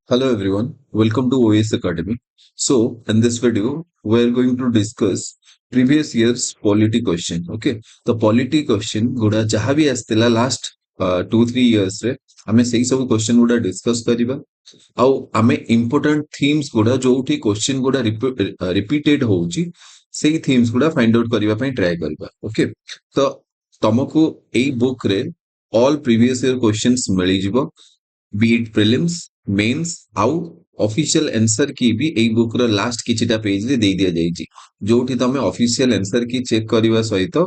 Hello everyone, welcome to OS Academy. So, in this video, we are going to discuss previous year's polity question. Okay, the polity question गुड़ा जहाँ भी आस्तिला last 2-3 years रे हमें सही सब question गुड़ा discuss करिबा ଆଉ ଆମେ important themes गुड़ा जोठी question गुड़ा repeated होउची सेही themes गुड़ा find out करिबा ପାଇଁ try करिबा. Okay, तो तमको एई book रे all previous year questions मिली जिवो be it prelims mains आउ ऑफिशियल आंसर की भी एई बुक रो लास्ट किछिटा पेज रे देई दिया जाईची जोठी तमे ऑफिशियल आंसर की चेक करबा सहित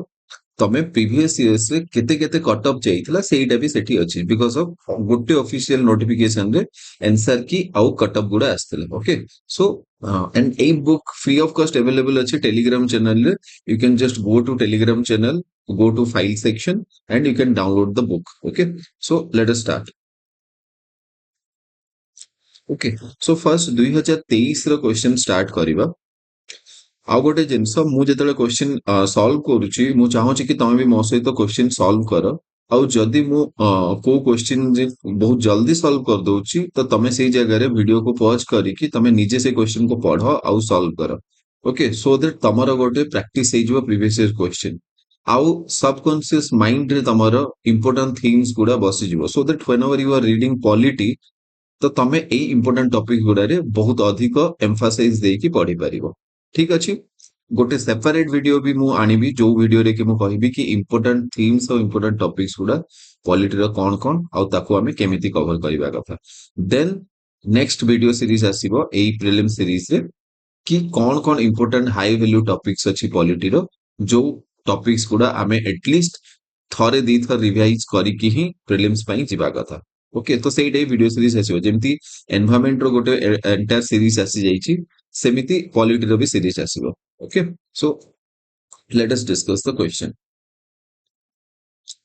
तमे प्रीवियस इयर्स रे केते केते कट ऑफ जाईतला सेईटा भी सेठी अछि बिकॉज़ ऑफ गोटे ऑफिशियल नोटिफिकेशन रे आंसर की आउ कट ऑफ गुडा आस्तला. Okay, so and a book free of cost available अछि टेलीग्राम चैनल रे. You can just go to Telegram channel, go to file section and you can download the book. Okay, so let us start. Okay, so first 2023 रो question start करिबा. आउ गोटे जिनस मु जेतले question solve करूची मु चाहूची कि तमे भी मो सहित क्वेश्चन सॉल्व करो. आउ जदी मु को क्वेश्चन जे बहुत जल्दी सॉल्व कर दोची तो तमे सेही जगह रे वीडियो को पॉज करी कि तमे निजे से क्वेश्चन को पढो आउ सॉल्व करो. ओके, सो दैट तमरो गोटे प्रैक्टिस हे जो प्रीवियस ईयर क्वेश्चन आउ सबकॉन्शियस माइंड रे तमरो इंपोर्टेंट थिंग्स गुडा बसी जिवो so that whenever you are reading polity तो तमे एई इंपोर्टेंट टॉपिक गुडा रे बहुत अधिक एम्फासाइज देकी पढ़ी परिबो. ठीक अछि, गोटे सेपरेट वीडियो भी मु आनिबी जो वीडियो रे कि मु कहिबी कि इंपोर्टेंट थीम्स और इंपोर्टेंट टॉपिक्स गुडा पॉलिटी रो कोन कोन आउ ताको हमें केमिति कवर करिबा कथा. देन नेक्स्ट वीडियो सीरीज आसीबो एई प्रीलिम सीरीज रे कि कोन कोन इंपोर्टेंट हाई वैल्यू टॉपिक्स अछि पॉलिटी रो जो टॉपिक्स गुडा हमें एटलीस्ट थरे दी थर रिवाइज करी कि ही प्रीलिम्स पई जिबा कथा. ओके, तो सेई वीडियो सीरीज आसीबो जेमति एनवायरनमेंट रो गोटे एंटायर सीरीज आसी जाईची सेमिति पॉलिटी रो भी सीरीज आसीबो. Okay, so let us discuss the question.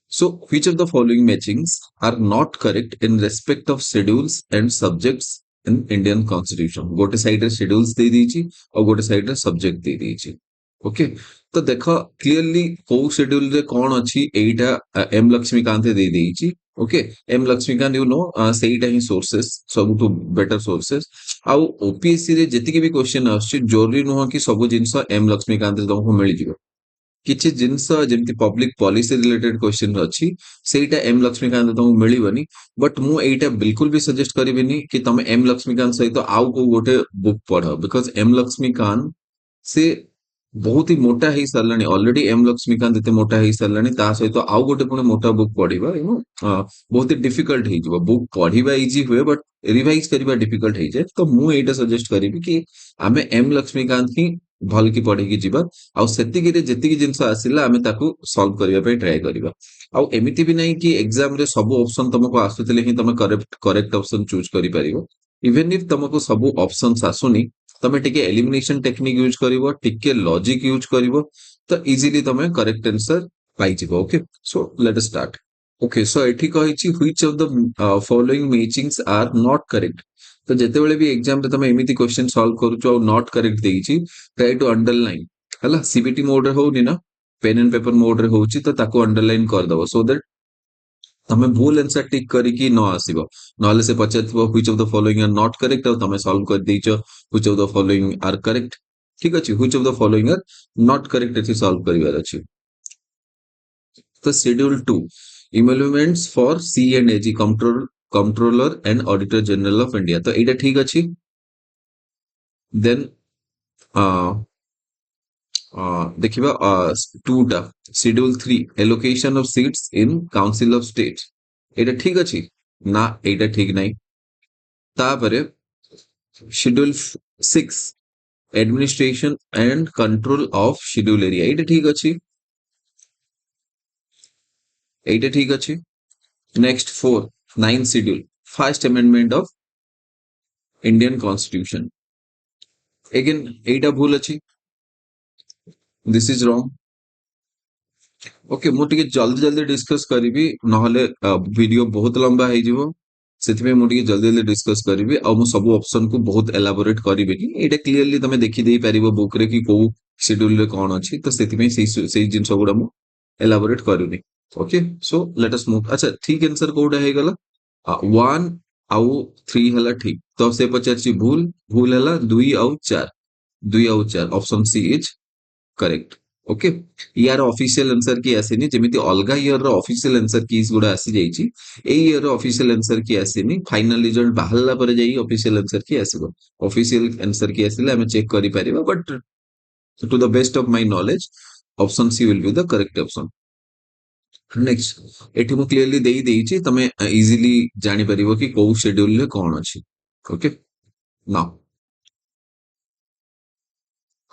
So which of the following matchings are not correct in respect of schedules and subjects in Indian constitution? गोटे साइड रे schedules दे दीची और गोटे साइड रे subject दे दीची. Okay, तो देखो clearly को schedule रे कोन अछि एटा एम लक्ष्मीकांत दे देइची. Okay, M Laxmikanth you know सेइटा ही सोर्सेस सब टू बेटर सोर्सेस आउ ओपीएससी रे जति के भी क्वेश्चन आछि जरूरी नुह कि सब जिंस एम लक्ष्मीकांत रे तुमको मिल जिवो. किछि जिंस जेमति पब्लिक पॉलिसी रिलेटेड क्वेश्चन अछि सेइटा एम लक्ष्मीकांत तुमको मिलिबनी. बट मु एइटा बिल्कुल भी सजेस्ट करिबिनी कि तुम एम लक्ष्मीकांत सहित आउ को गोटे book Padho because M Laxmikant से बहुत ही मोटा ही सरलानी ऑलरेडी एम लक्ष्मीकांत एते मोटा ही सरलानी ता सहित आउ गोटे पुणे मोटा बुक पढिबा यू नो बहुत ही डिफिकल्ट हे जिवो. बुक पढिबा इजी हुए बट रिवाइज करिबा डिफिकल्ट हे जाय. तो मु एटा सजेस्ट करिबि कि आमे एम लक्ष्मीकांत ही भल की पढि की जिबा आउ सेतिकी रे जेतिकी जिंस आसिला आमे ताकू सॉल्व करिबा पे ट्राई करिबा. आउ एमिति भी नहीं कि एग्जाम रे सब ऑप्शन तुमको आसुतले ही तुम करेक्ट ऑप्शन चूज करि परिबो. इवन इफ तुमको सब ऑप्शंस आसुनी तमे टिके एलिमिनेशन टेक्निक यूज करिवो, टिके लॉजिक यूज करिवो तो इजीली तमे करेक्ट आंसर पाई जिवो. Okay, so let us start. Okay, so एठी कहिछि which of the following matchings are not correct. तो जेते बेले भी एग्जाम रे तमे एमिति क्वेश्चन सॉल्व करूचो और नॉट करेक्ट देइछि ट्राई टू अंडरलाइन. हला सीबीटी मोड रे होउनी ना, पेन एंड पेपर मोड रे होउछि तो ताको अंडरलाइन कर दबो सो दैट तमे भूल आंसर टिक करी कि न आसीबो. नले से पचारथिबो which of the following are not correct और तमे सॉल्व कर देइछो which of the following are correct. ठीक अछि, which of the following are not correct एथि सॉल्व करिवार अछि. तो schedule 2 emoluments for C and AG controller and auditor general of India. तो एटा ठीक अछि. देन देखिबा टूटा schedule 3 allocation of seats in council of state. एटा ठीक अछि ना, एटा ठीक नहीं. तापरे schedule 6 administration and control of schedule area. एटा ठीक अछि, एटा ठीक अछि. Next 4 9 schedule first amendment of Indian constitution. Again एटा भूल अछि, दिस इज रॉन्ग. ओके, मु टिके जल्दी जल्दी डिस्कस करिबी नहले वीडियो बहुत लंबा हे जिवो सेथिमे मु टिके जल्दी जल्दी डिस्कस करिबी आ मु सब ऑप्शन को बहुत एलाबोरेट करिबेनी. एटा क्लियरली तमे देखि देई परिबो बुक रे कि को शेड्यूल रे कोन अछि तो सेथिमे सेही जिंस गुडा मु एलाबोरेट करूनी. Okay, so let us move. अच्छा, ठीक आंसर कोडा हे गला 1 आउ 3 हला ठीक तो से पचारछि भूल भूल हला 2 ଆଉ 4 option C is correct okay यार ऑफिशियल आंसर की आसीनी जेमिति अलगा ईयर रो ऑफिशियल आंसर कीज गुडा आसी जाईची ए ईयर रो ऑफिशियल आंसर की आसीनी फाइनल रिजल्ट बाहरला पर जाई ऑफिशियल आंसर की आसीबो ऑफिशियल आंसर की आसीले हमें चेक करि परिबा but to the best of my knowledge option C will be the correct option next एठी मु क्लियरली देई देईची तमे इजीली जानि परिबो कि को शेड्यूल रे कोन अछि okay now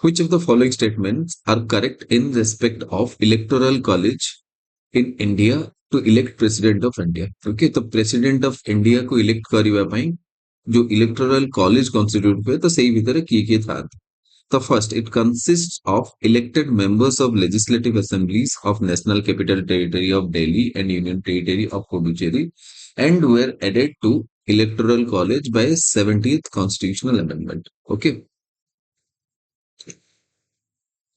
which of the following statements are correct in respect of electoral college in India to elect president of India okay तो president of India को elect करिवा पई जो electoral college constitute हुए तो सही भीतर किए था the first it consists of elected members of legislative assemblies of national capital territory of Delhi and union territory of Puducherry and were added to electoral college by 70th constitutional amendment okay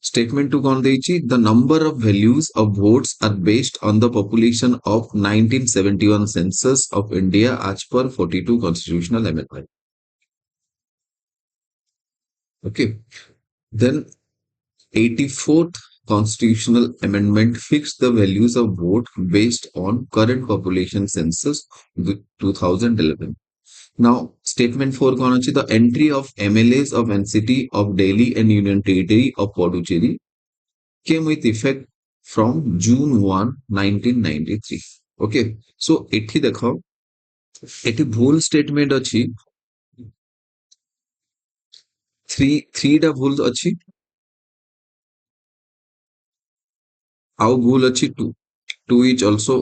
Statement to कौन देइछि the number of values of votes are based on the population of 1971 census of India as per 42 constitutional amendment. Okay. Then 84th constitutional amendment fixed the values of vote based on current population census 2011. Now, statement 4 कौन अछि the entry of MLAs of NCT of Delhi and Union Territory of Puducherry came with effect from June 1, 1993. Okay. So एठी देखो एठी भूल statement अछि three टा भूल अछि आउ भूल अछि two is also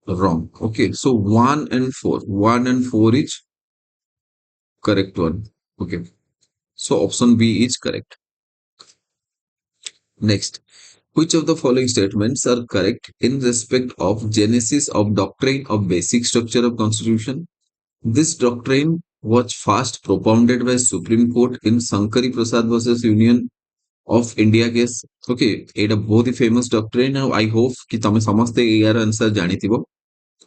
wrong okay so 1 and 4 is correct one okay so option B is correct next which of the following statements are correct in respect of genesis of doctrine of basic structure of constitution this doctrine was first propounded by Supreme Court in Sankari Prasad versus Union of India case. Okay, एटा बहुत ही famous doctrine है I hope कि तमे समस्ते यार answer जानिथिबो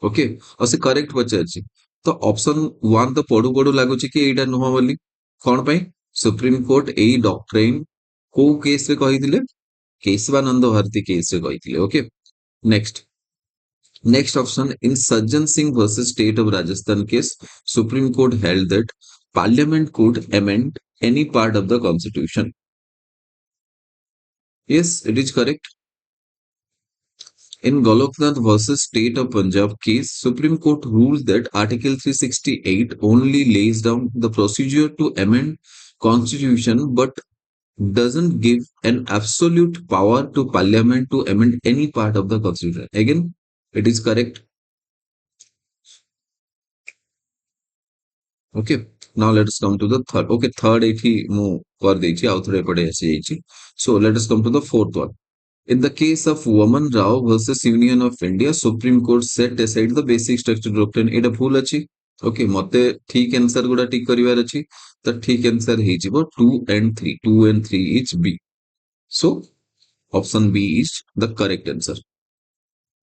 okay और से correct पचारछि तो ऑप्शन 1 तो पडु पडु लागुछि कि एटा नुह बोली कोन पई सुप्रीम कोर्ट एई डॉक्ट्रिन को केस रे कहिथिले केशवानंद भारती केस रे कहिथिले okay next Next option in Sajjan Singh versus State of Rajasthan case, Supreme Court held that Parliament could amend any part of the constitution. Yes, it is correct. In Goloknath versus State of Punjab case, Supreme Court ruled that Article 368 only lays down the procedure to amend constitution but doesn't give an absolute power to Parliament to amend any part of the constitution. Again, it is correct. Okay. Now let us come to the third. Okay, third एठी मु कर देछि आउ थोड़े पड़े आसी जाइछि. So let us come to the fourth one. In the case of Waman Rao versus Union of India, Supreme Court set aside the basic structure doctrine. एटा भूल अछि. Okay, मते ठीक आंसर गुडा ठीक करिवार अछि. त ठीक आंसर हे जिवो 2 and 3. 2 and 3 is B. So option B is the correct answer.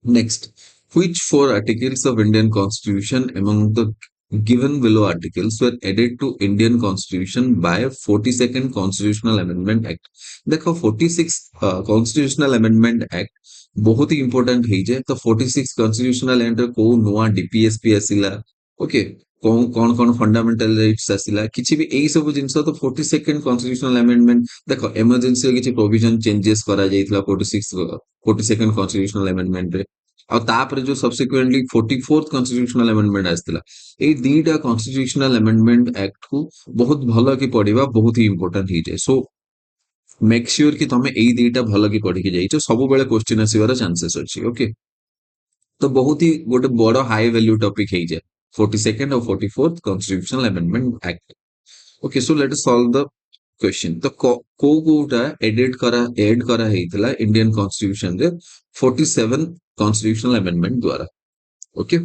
Next, which four articles of Indian Constitution among the given below articles were added to Indian Constitution by 42nd Constitutional Amendment Act? देखो 46 Constitutional Amendment Act बहुत ही important है जे तो 46 Constitutional Amendment को नोआ DPSP आसिला okay कौन कौन fundamental rights आसिला किछि भी एई सब जिंस तो 42nd Constitutional Amendment देखो इमरजेंसी किछि प्रोविजन चेंजेस करा जाइतला 42nd Constitutional Amendment रे और तापर जो सब्सिक्वेंटली 44th Constitutional Amendment आसिला ए दीटा Constitutional Amendment Act को बहुत भलो कि पढ़िबा बहुत ही इंपोर्टेंट ही जे सो मेक श्योर कि तमे एई दीटा भलो कि पढ़ि के जाइछो सब बेले क्वेश्चन आसीबार चांसेस अछि ओके तो बहुत ही गोटे बड़ हाई वैल्यू टॉपिक है जे 42nd और 44th Constitutional Amendment Act okay so let us solve the question तो कोटा एड करा हेइतला इंडियन कॉन्स्टिट्यूशन रे 47 कॉन्स्टिट्यूशनल अमेंडमेंट द्वारा ओके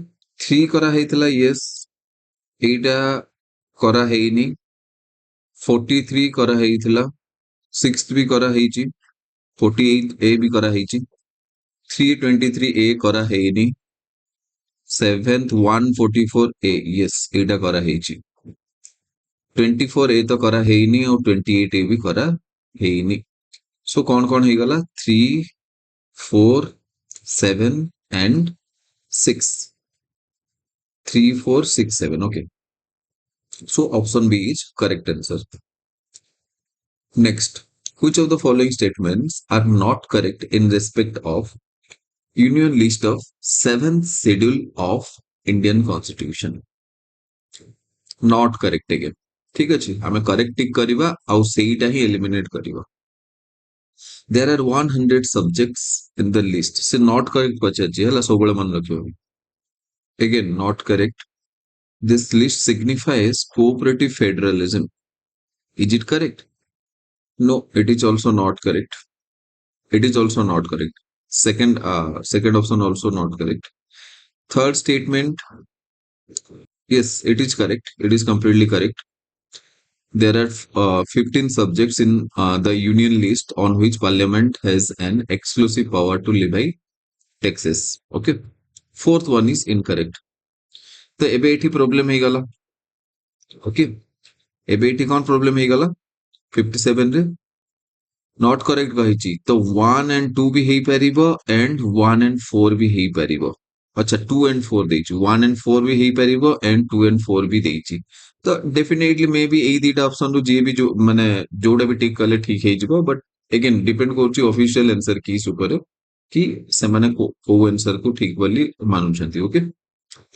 3 करा हेइतला यस एटा करा हेइनी 43 करा हेइतला 6th भी करा हेइची 48 ए भी करा हेइची 323 ए करा हेइनी 7th 144A, yes, ଏଇଟା କରା ହେଇଛି। 24A ତ କରା ହେଇନି ଆଉ 28A ବି କରା ହେଇନି। ସୋ କଣ ହେଇଗଲା 3, 4, 7 and 6, 3, 4, 6, 7, okay, so option B is correct answer. Next, which of the following statements are not correct in respect of union list of 7th schedule of Indian constitution? Not correct again. ठीक अच्छे आम correct टिक करवा आउ सेटा ही eliminate करवा। There are 100 subjects in the list, से not correct पचाची है सब मन रखियो। Again not correct. This list signifies cooperative federalism. Is it correct? No, it is also not correct. It is also not correct. Second option also not correct. Third statement, yes, it is correct. It is completely correct. There are 15 subjects in the union list on which parliament has an exclusive power to levy taxes. Okay. Fourth one is incorrect. तो एबे एठी problem हे गला। Okay, एबे एठी कौन problem हे गला 57 रे not correct कहिची तो 1 and 2 भी हेई परिबो एंड 1 and 4 भी हेई परिबो। अच्छा 2 and 4 देइछु 1 and 4 भी हेई परिबो एंड 2 and 4 भी देइची तो डेफिनेटली मे बी एई दीटा ऑप्शन रु जे भी जो माने जोडा भी टिक कले ठीक हेई जिवो बट अगेन डिपेंड करछि ऑफिशियल आंसर कीस ऊपर कि से माने को आंसर को ठीक बोली मानुछंती। Okay,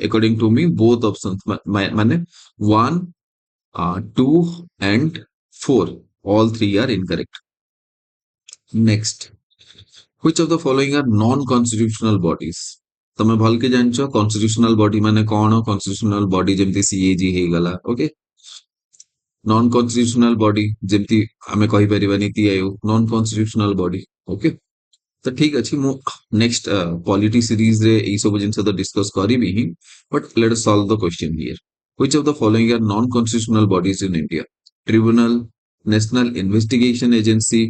according to me both options माने 1, 2 and 4 all three are incorrect. Next, which of the following are non-constitutional bodies? तमे भल के जानछो constitutional body माने कौन constitutional body जेमती CAG हे गला। ओके, नॉन कॉन्स्टिट्यूशनल बॉडी जेमती आमे कहि परिबा NITI Aayog non constitutional body. Okay, तो ठीक अछि मु नेक्स्ट पॉलिटी सीरीज रे ई सब जिंस तो डिस्कस करिबी ही but let us solve the question here. Which of the following are non constitutional bodies in India? Tribunal, national investigation agency,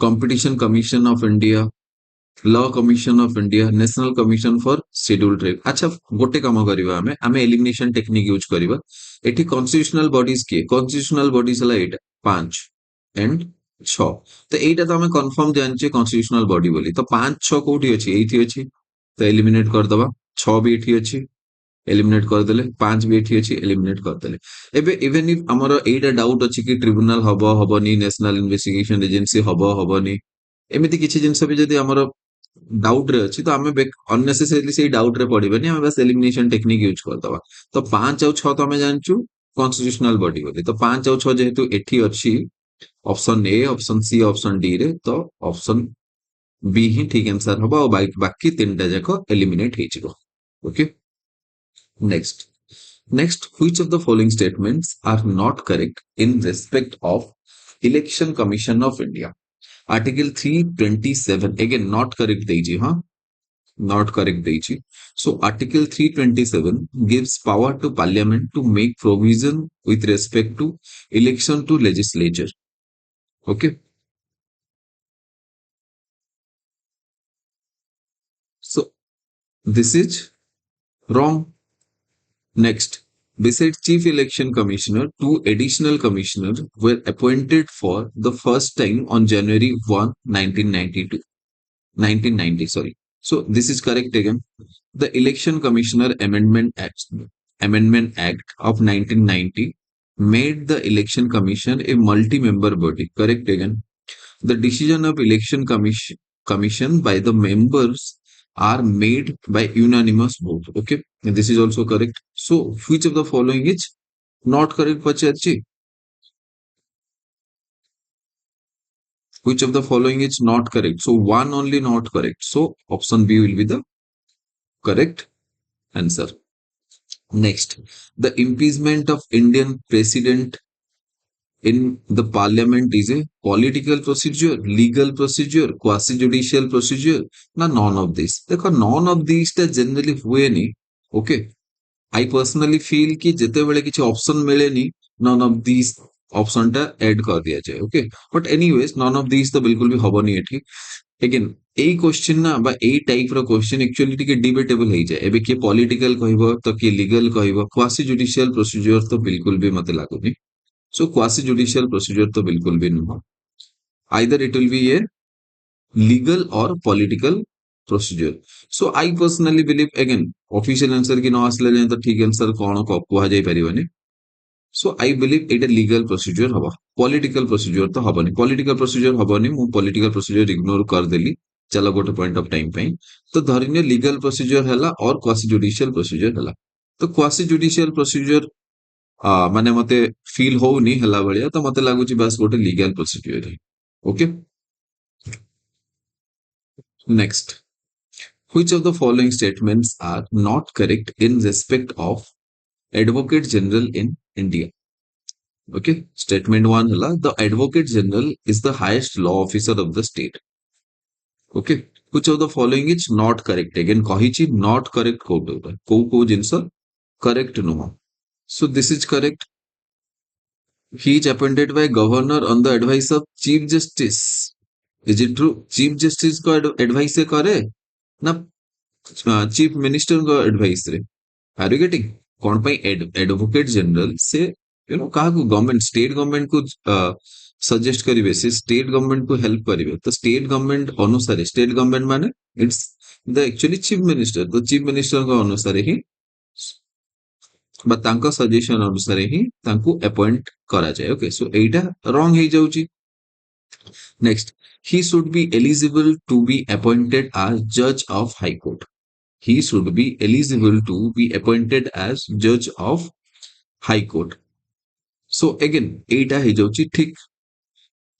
competition commission of India, law commission of India, national commission for scheduled tribe. अच्छा गोटे काम करबा आमे elimination technique use करबा। एठी constitutional bodies के constitutional bodies हला एटा 5 and 6 तो एटा तो आमे कंफर्म जानचे कॉन्स्टिट्यूशनल बॉडी बोली तो 5 6 कोठी अछि एथि अछि तो एलिमिनेट कर दबा। 6 भी एथि अछि एलिमिनेट कर देले 5 भी एथि अछि एलिमिनेट कर देले। एबे इवन इफ हमर एटा डाउट अछि कि ट्रिब्यूनल हबो हबोनी नेशनल इन्वेस्टिगेशन एजेंसी हबो हबोनी एमिति किछि जिंस भी जदी हमर डाउट रे अछि तो आमे अननेसेसरीली से डाउट रे पड़िबेनी आमे बस एलिमिनेशन टेक्निक यूज कर दबा। तो 5 और 6 तो आमे जानचु कॉन्स्टिट्यूशनल बॉडी बोली तो 5 और 6 जेहेतु एठी अछि option A option C option D रे तो ऑप्शन बी ही ठीक आंसर हबो और बाकी तीनटा जाको एलिमिनेट हे जिवो। Okay, next which of the following statements are not correct in respect of election commission of India? Article 327 again not correct देइजी हाँ not correct देइजी। So Article 327 gives power to Parliament to make provision with respect to election to legislature. Okay, so this is wrong. Next, besides Chief Election Commissioner, two additional commissioners were appointed for the first time on January 1, 1992. 1990, sorry. So this is correct again. The Election Commissioner Amendment Act of 1990 made the Election Commission a multi-member body. Correct again. The decision of commission by the members are made by unanimous vote. Okay, and this is also correct. So which of the following is not correct, Pachachi? Which of the following is not correct? So one only not correct. So option B will be the correct answer. Next, the impeachment of Indian president in the parliament is a political procedure, legal procedure, quasi judicial procedure, na none of this. देखो none of these टा generally हुए नहीं. Okay, I personally feel कि जिते बड़े किसी option मिले नहीं, none of these ऑप्शन टा ऐड कर दिया जाए okay but anyways none of this तो बिल्कुल भी हबनी एठी अगेन एई क्वेश्चन ना बा एई टाइप रो क्वेश्चन एक्चुअली टिके डिबेटेबल हे जाए एबे के पॉलिटिकल कहबो तो के लीगल कहबो क्वासी जुडिशियल प्रोसीजर तो बिल्कुल भी मते लागुनी सो क्वासी जुडिशियल प्रोसीजर तो बिल्कुल भी नुह either it will be a legal or political procedure so I personally believe again official answer की न आसले जाए तो ठीक आंसर कौन को कुहा जाई परिबनी so I believe Etah legal procedure हबा political procedure तो हबनी political procedure हबनी मु political procedure ignore कर देली चलो गोटे पॉइंट ऑफ टाइम पे तो धरिने लीगल प्रोसीजर हला और क्वासी जुडिशियल प्रोसीजर हला तो क्वासी जुडिशियल प्रोसीजर माने मते फील होउनी हला बलिया तो मते लागुची बस गोटे लीगल प्रोसीजर है okay next Which of the following statements are not correct in respect of Advocate General in India? Okay, statement one hela the Advocate General is the highest law officer of the state. Okay, which of the following is not correct? Again, kahichi not correct ko jinsa correct no. So this is correct. He is appointed by governor on the advice of Chief Justice. Is it true? Chief Justice को advice करे ना chief minister को advice रे are you getting कौन पाई advocate general से you know कहा government state government को suggest करिवे से स्टेट गवर्नमेंट को हेल्प करिवे तो स्टेट गवर्नमेंट अनुसार स्टेट गवर्नमेंट माने it's the actually chief minister तो चीफ मिनिस्टर को अनुसार ही बा तांका सजेशन अनुसार ही तांको अपॉइंट करा जाए ओके सो एटा रॉन्ग हे जाउची next he should be eligible to be appointed as judge of high court he should be eligible to be appointed as judge of high court so again एटा हे जाउची ठीक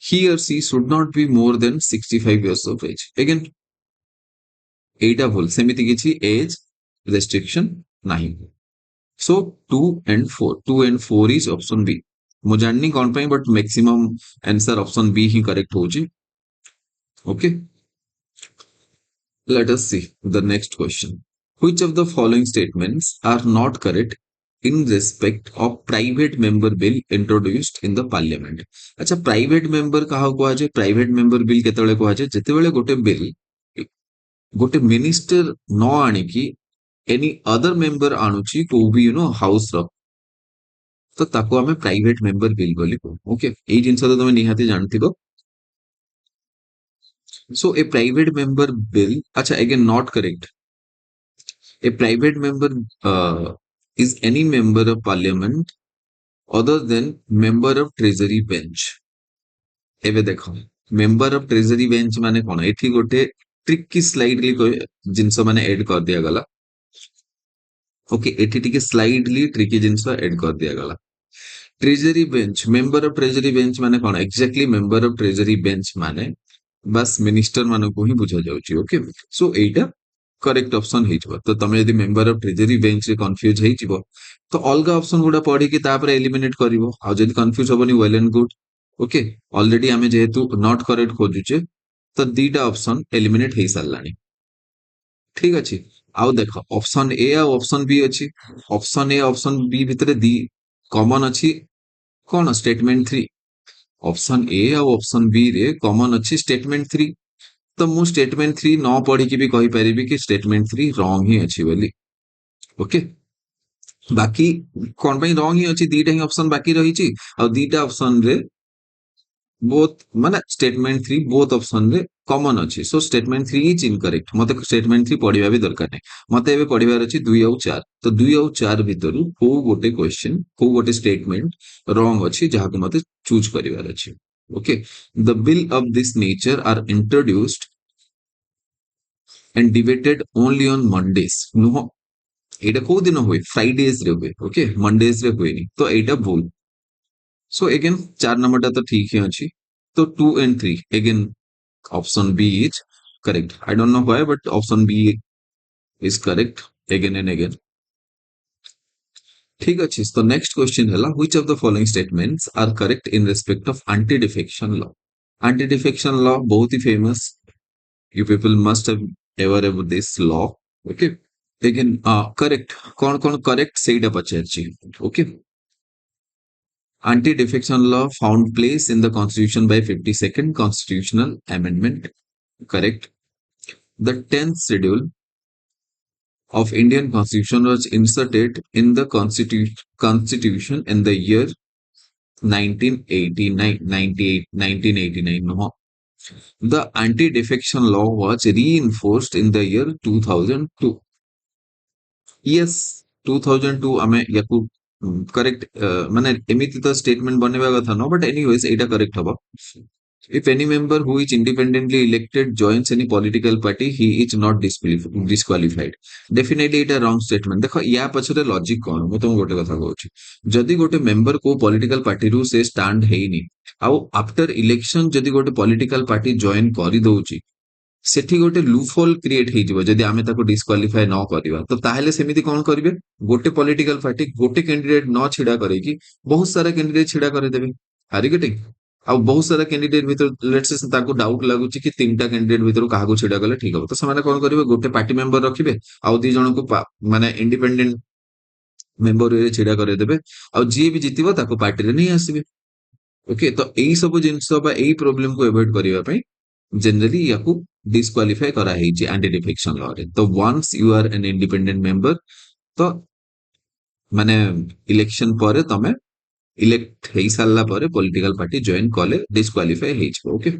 he or she should not be more than 65 years of age again एटा भूल सेमिति किछि as restriction नाही so 2 and 4 is option B मु जाननी कोन पई but maximum answer option B ही करेक्ट होची okay let us see the next question which of the following statements are not correct in respect of private member bill introduced in the parliament अच्छा private member कहा को आजे private member bill केतेबेले को आजे जेतेबेले गोटे bill गोटे minister न आनी की any other member आणुची को भी you know house रो तो ताको हमें private member bill बोली ओके एई जिंस तो तमे निहाती जानथिबो so a private member bill acha again not correct a private member is any member of parliament other than member of treasury bench एबे देखो member of treasury bench माने कोन एथि गोटे tricky slightly जिंस माने ऐड कर दिया गला ओके एथि टिके स्लाइडली ट्रिकी जिंस ऐड कर दिया गला treasury bench member of treasury bench माने कोन exactly member of treasury bench माने बस मिनिस्टर मान को ही बुझा जाउची ओके सो एटा करेक्ट ऑप्शन हेइजबो तो तमे यदि मेंबर ऑफ ट्रेजरी बेंच रे कंफ्यूज हेइजबो तो अलगा ऑप्शन गुडा पढी कि तापर एलिमिनेट करिवो आ जदि कंफ्यूज होबनी well and good okay already हमें जेहेतु नॉट करेक्ट खोजुचे तो दीटा ऑप्शन एलिमिनेट हेइ सारलानी ठीक अछि आउ देखो ऑप्शन ए आ ऑप्शन बी अछि ऑप्शन ए ऑप्शन बी भितरे दी कॉमन अछि कोन स्टेटमेंट 3 ऑप्शन ए और ऑप्शन बी रे कॉमन अच्छी स्टेटमेंट 3 तो मु स्टेटमेंट 3 न पढ़ी की भी कहि परिबी कि स्टेटमेंट 3 रॉन्ग ही अछि बोली ओके बाकी कोन पई रॉन्ग ही अछि दीटा ही ऑप्शन बाकी रही छी और दीटा ऑप्शन रे बोथ माने स्टेटमेंट 3 बोथ ऑप्शन रे कॉमन अछि सो स्टेटमेंट 3 इज इनकरेक्ट मते स्टेटमेंट 3 पढिबा भी दरकार नै मते एबे पढिबार अछि 2 और 4 तो 2 और 4 भितरु को गोटे क्वेश्चन को गोटे स्टेटमेंट रॉन्ग अछि जहा को मते चूज करिवार अछि okay the bill of this nature are introduced and debated only on mondays no एटा को दिन होय फ्राइडेज रे होय ओके मंडेज रे होय नी तो एटा भूल सो अगेन 4 नंबर ता तो ठीक ही अछि तो 2 and 3 again option B is correct I don't know why but option B is correct again and again ठीक अछि तो नेक्स्ट क्वेश्चन हला which of the following statements are correct in respect of anti defection law anti defection law बहुत ही famous you people must have ever about this law okay again correct कौन कौन correct सेटा पचारची okay Anti-defection law found place in the Constitution by 52nd Constitutional Amendment. Correct. The 10th schedule of Indian Constitution was inserted in the Constitution in the year 1989, 1989. No. The anti-defection law was reinforced in the year 2002. Yes, 2002 ଆମେ ୟାକୁ correct ମାନେ ଏମିତି ତ statement ବନେଇବା କଥା ନୁହଁ but ଏନିୱେଜ ଏଇଟା correct ହବ. If any member who is independently elected joins any political party, he is not disqualified. Definitely এটা wrong statement. ଦେଖ ୟା ପଛରେ ଲଜିକ କଣ ମୁଁ ତମକୁ ଗୋଟେ କଥା କହୁଛି. ଯଦି ଗୋଟେ ମେମ୍ବର କୋଉ ପଲିଟିକାଲ ପାର୍ଟିରୁ ସେ ଷ୍ଟାଣ୍ଡ ହେଇନି ଆଉ ଆଫ୍ଟର ଇଲେକ୍ସନ ଯଦି ଗୋଟେ ପଲିଟିକାଲ ପାର୍ଟି ଜଏନ କରିଦଉଛି ସେଠି ଗୋଟେ ଲୁପ୍ ହୋଲ କ୍ରିଏଟ ହେଇଯିବ ଯଦି ଆମେ ତାକୁ ଡିସକ୍ୱାଲିଫାଏ ନ କରିବା ତ ତାହେଲେ ସେମିତି କଣ କରିବେ ଗୋଟେ ପଲିଟିକାଲ ପାର୍ଟି ଗୋଟେ କ୍ୟାଣ୍ଡିଡେଟ ନ ଛିଡା କରେଇକି ବହୁତ ସାରା କ୍ୟାଣ୍ଡିଡେଟ ଛିଡା କରିଦେବେ. ହାରିଗେଟିଂ ଆଉ ବହୁତ ସାରା କ୍ୟାଣ୍ଡିଡେଟ ଭିତରୁ ଲେଟ୍ସ ତାଙ୍କୁ ଡାଉଟ ଲାଗୁଛି କି ତିନିଟା କ୍ୟାଣ୍ଡିଡେଟ ଭିତରୁ କାହାକୁ ଛିଡା କଲେ ଠିକ ହବ ତ ସେମାନେ କଣ କରିବେ ଗୋଟେ ପାର୍ଟି ମେମ୍ବର ରଖିବେ ଆଉ ଦି ଜଣଙ୍କୁ ମାନେ ଇଣ୍ଡିପେଣ୍ଡେଣ୍ଟ ମେମ୍ବର ଛିଡା କରେଇଦେବେ ଆଉ ଯିଏ ବି ଜିତିବ ତାକୁ ପାର୍ଟିରେ ନେଇ ଆସିବେ. ଓକେ ତ ଏଇ ସବୁ ଜିନିଷ ବା ଏଇ ପ୍ରୋବ୍ଲେମକୁ ଏଭଏଡ କରିବା ପାଇଁ generally yaku disqualify kara heichi anti defection law re. So once you are an independent member to mane election pore tame elect hei sarla pore political party join kale disqualify heichi. Okay,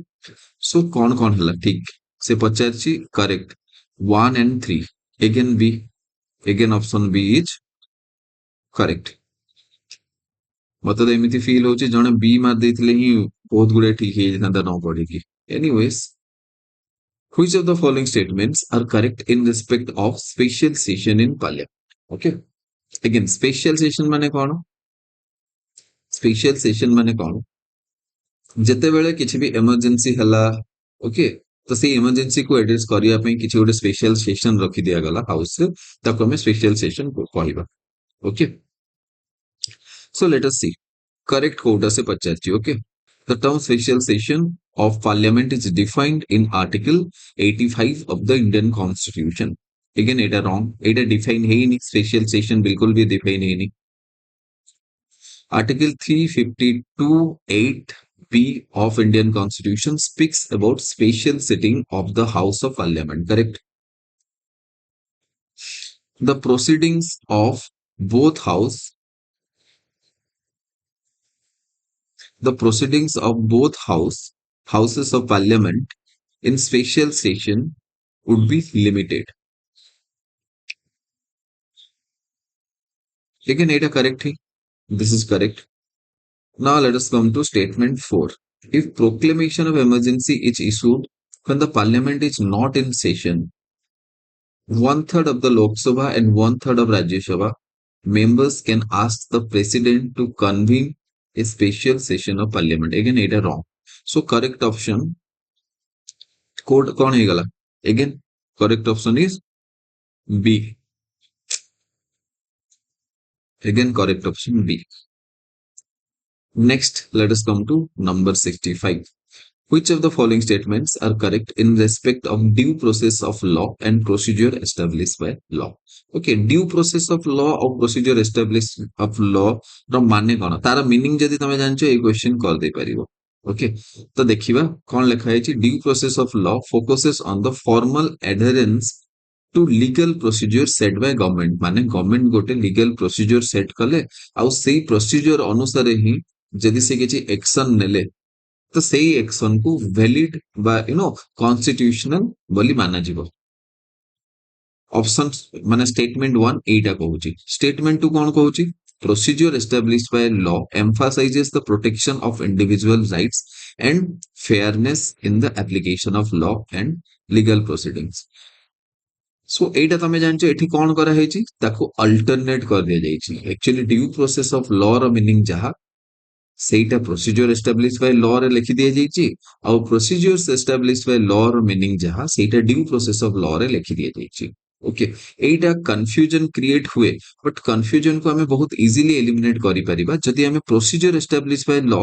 so kon hela thik se pacharchi correct 1 and 3 again B, again option B is correct. ମତେ ତ ଏମିତି feel ହଉଛି ଜଣେ ବି ମାରି ଦେଇଥିଲେ ହିଁ ବହୁତ ଗୁଡେ ଠିକ ହେଇଯାଇଥାନ୍ତା ନ ପଢିକି. Anyways, which of the following statements are correct in respect of special session in Parliament? Okay. Again, special session ମାନେ କଣ? Special session ମାନେ କଣ? ଯେତେବେଳେ କିଛି ବି emergency ହେଲା, okay, ତ ସେଇ emergency କୁ address କରିବା ପାଇଁ କିଛି ଗୋଟେ special session ରଖି ଦିଆଗଲା ହାଉସ ରେ ତାକୁ ଆମେ special session କହିବା. Okay. So let us see. Correct କୋଉଟା ସେ ପଚାରିଛି. Okay. The term special session of parliament is defined in article 85 of the Indian constitution. Again এটা wrong, এটা define ହେଇନି, special session बिल्कुल भी define ହେଇନି. Article 352(8)(b) of Indian constitution speaks about special sitting of the house of parliament. Correct. The proceedings of both houses houses of parliament in special session would be limited. Again, এটা correct. This is correct. Now let us come to statement 4. If proclamation of emergency is issued when the parliament is not in session, 1/3 of the Lok Sabha and 1/3 of Rajya Sabha members can ask the president to convene a special session of parliament. Again, এটা wrong. So correct option code कौन है गला? Again, correct option is B. Again, correct option B. Next, let us come to number 65. Which of the following statements are correct in respect of due process of law and procedure established by law? Okay, due process of law or procedure established of law ର ମାନେ କଣ ତାର meaning ଯଦି ତମେ ଜାଣିଛ ଏଇ question କରିଦେଇ ପାରିବ. ଓକେ ତ ଦେଖିବା କଣ ଲେଖା ହେଇଛି. Due process of law focuses on the formal adherence to legal procedure set by government. ମାନେ ଗଭର୍ଣ୍ଣମେଣ୍ଟ ଗୋଟେ legal procedure set କଲେ ଆଉ ସେଇ procedure ଅନୁସାରେ ହିଁ ଯଦି ସେ କିଛି action ନେଲେ ତ ସେଇ action କୁ valid ବା constitutional ବୋଲି ମାନାଯିବ. Option ମାନେ statement 1 ଏଇଟା କହୁଛି. Statement 2 କଣ କହୁଛି? Procedure established by law emphasizes the protection of individual rights and fairness in the application of law and legal proceedings. So ଏଇଟା ତମେ ଜାଣିଛ ଏଠି କଣ କରାହେଇଛି ତାକୁ ଅଲ୍ଟରନେଟ୍ କରିଦିଆଯାଇଛି. Actually due process of law ର ମିନିଂ ଯାହା ସେଇଟା procedure established by law ରେ ଲେଖି ଦିଆଯାଇଛି ଆଉ procedures established by law ର ମିନିଂ ଯାହା ସେଇଟା due process of law ରେ ଲେଖି ଦିଆଯାଇଛି. ओके एटा कंफ्यूजन क्रिएट हुए बट कंफ्यूजन को हमें बहुत इजीली एलिमिनेट करि परिबा जदि हमें प्रोसीजर एस्टैब्लिश बाय लॉ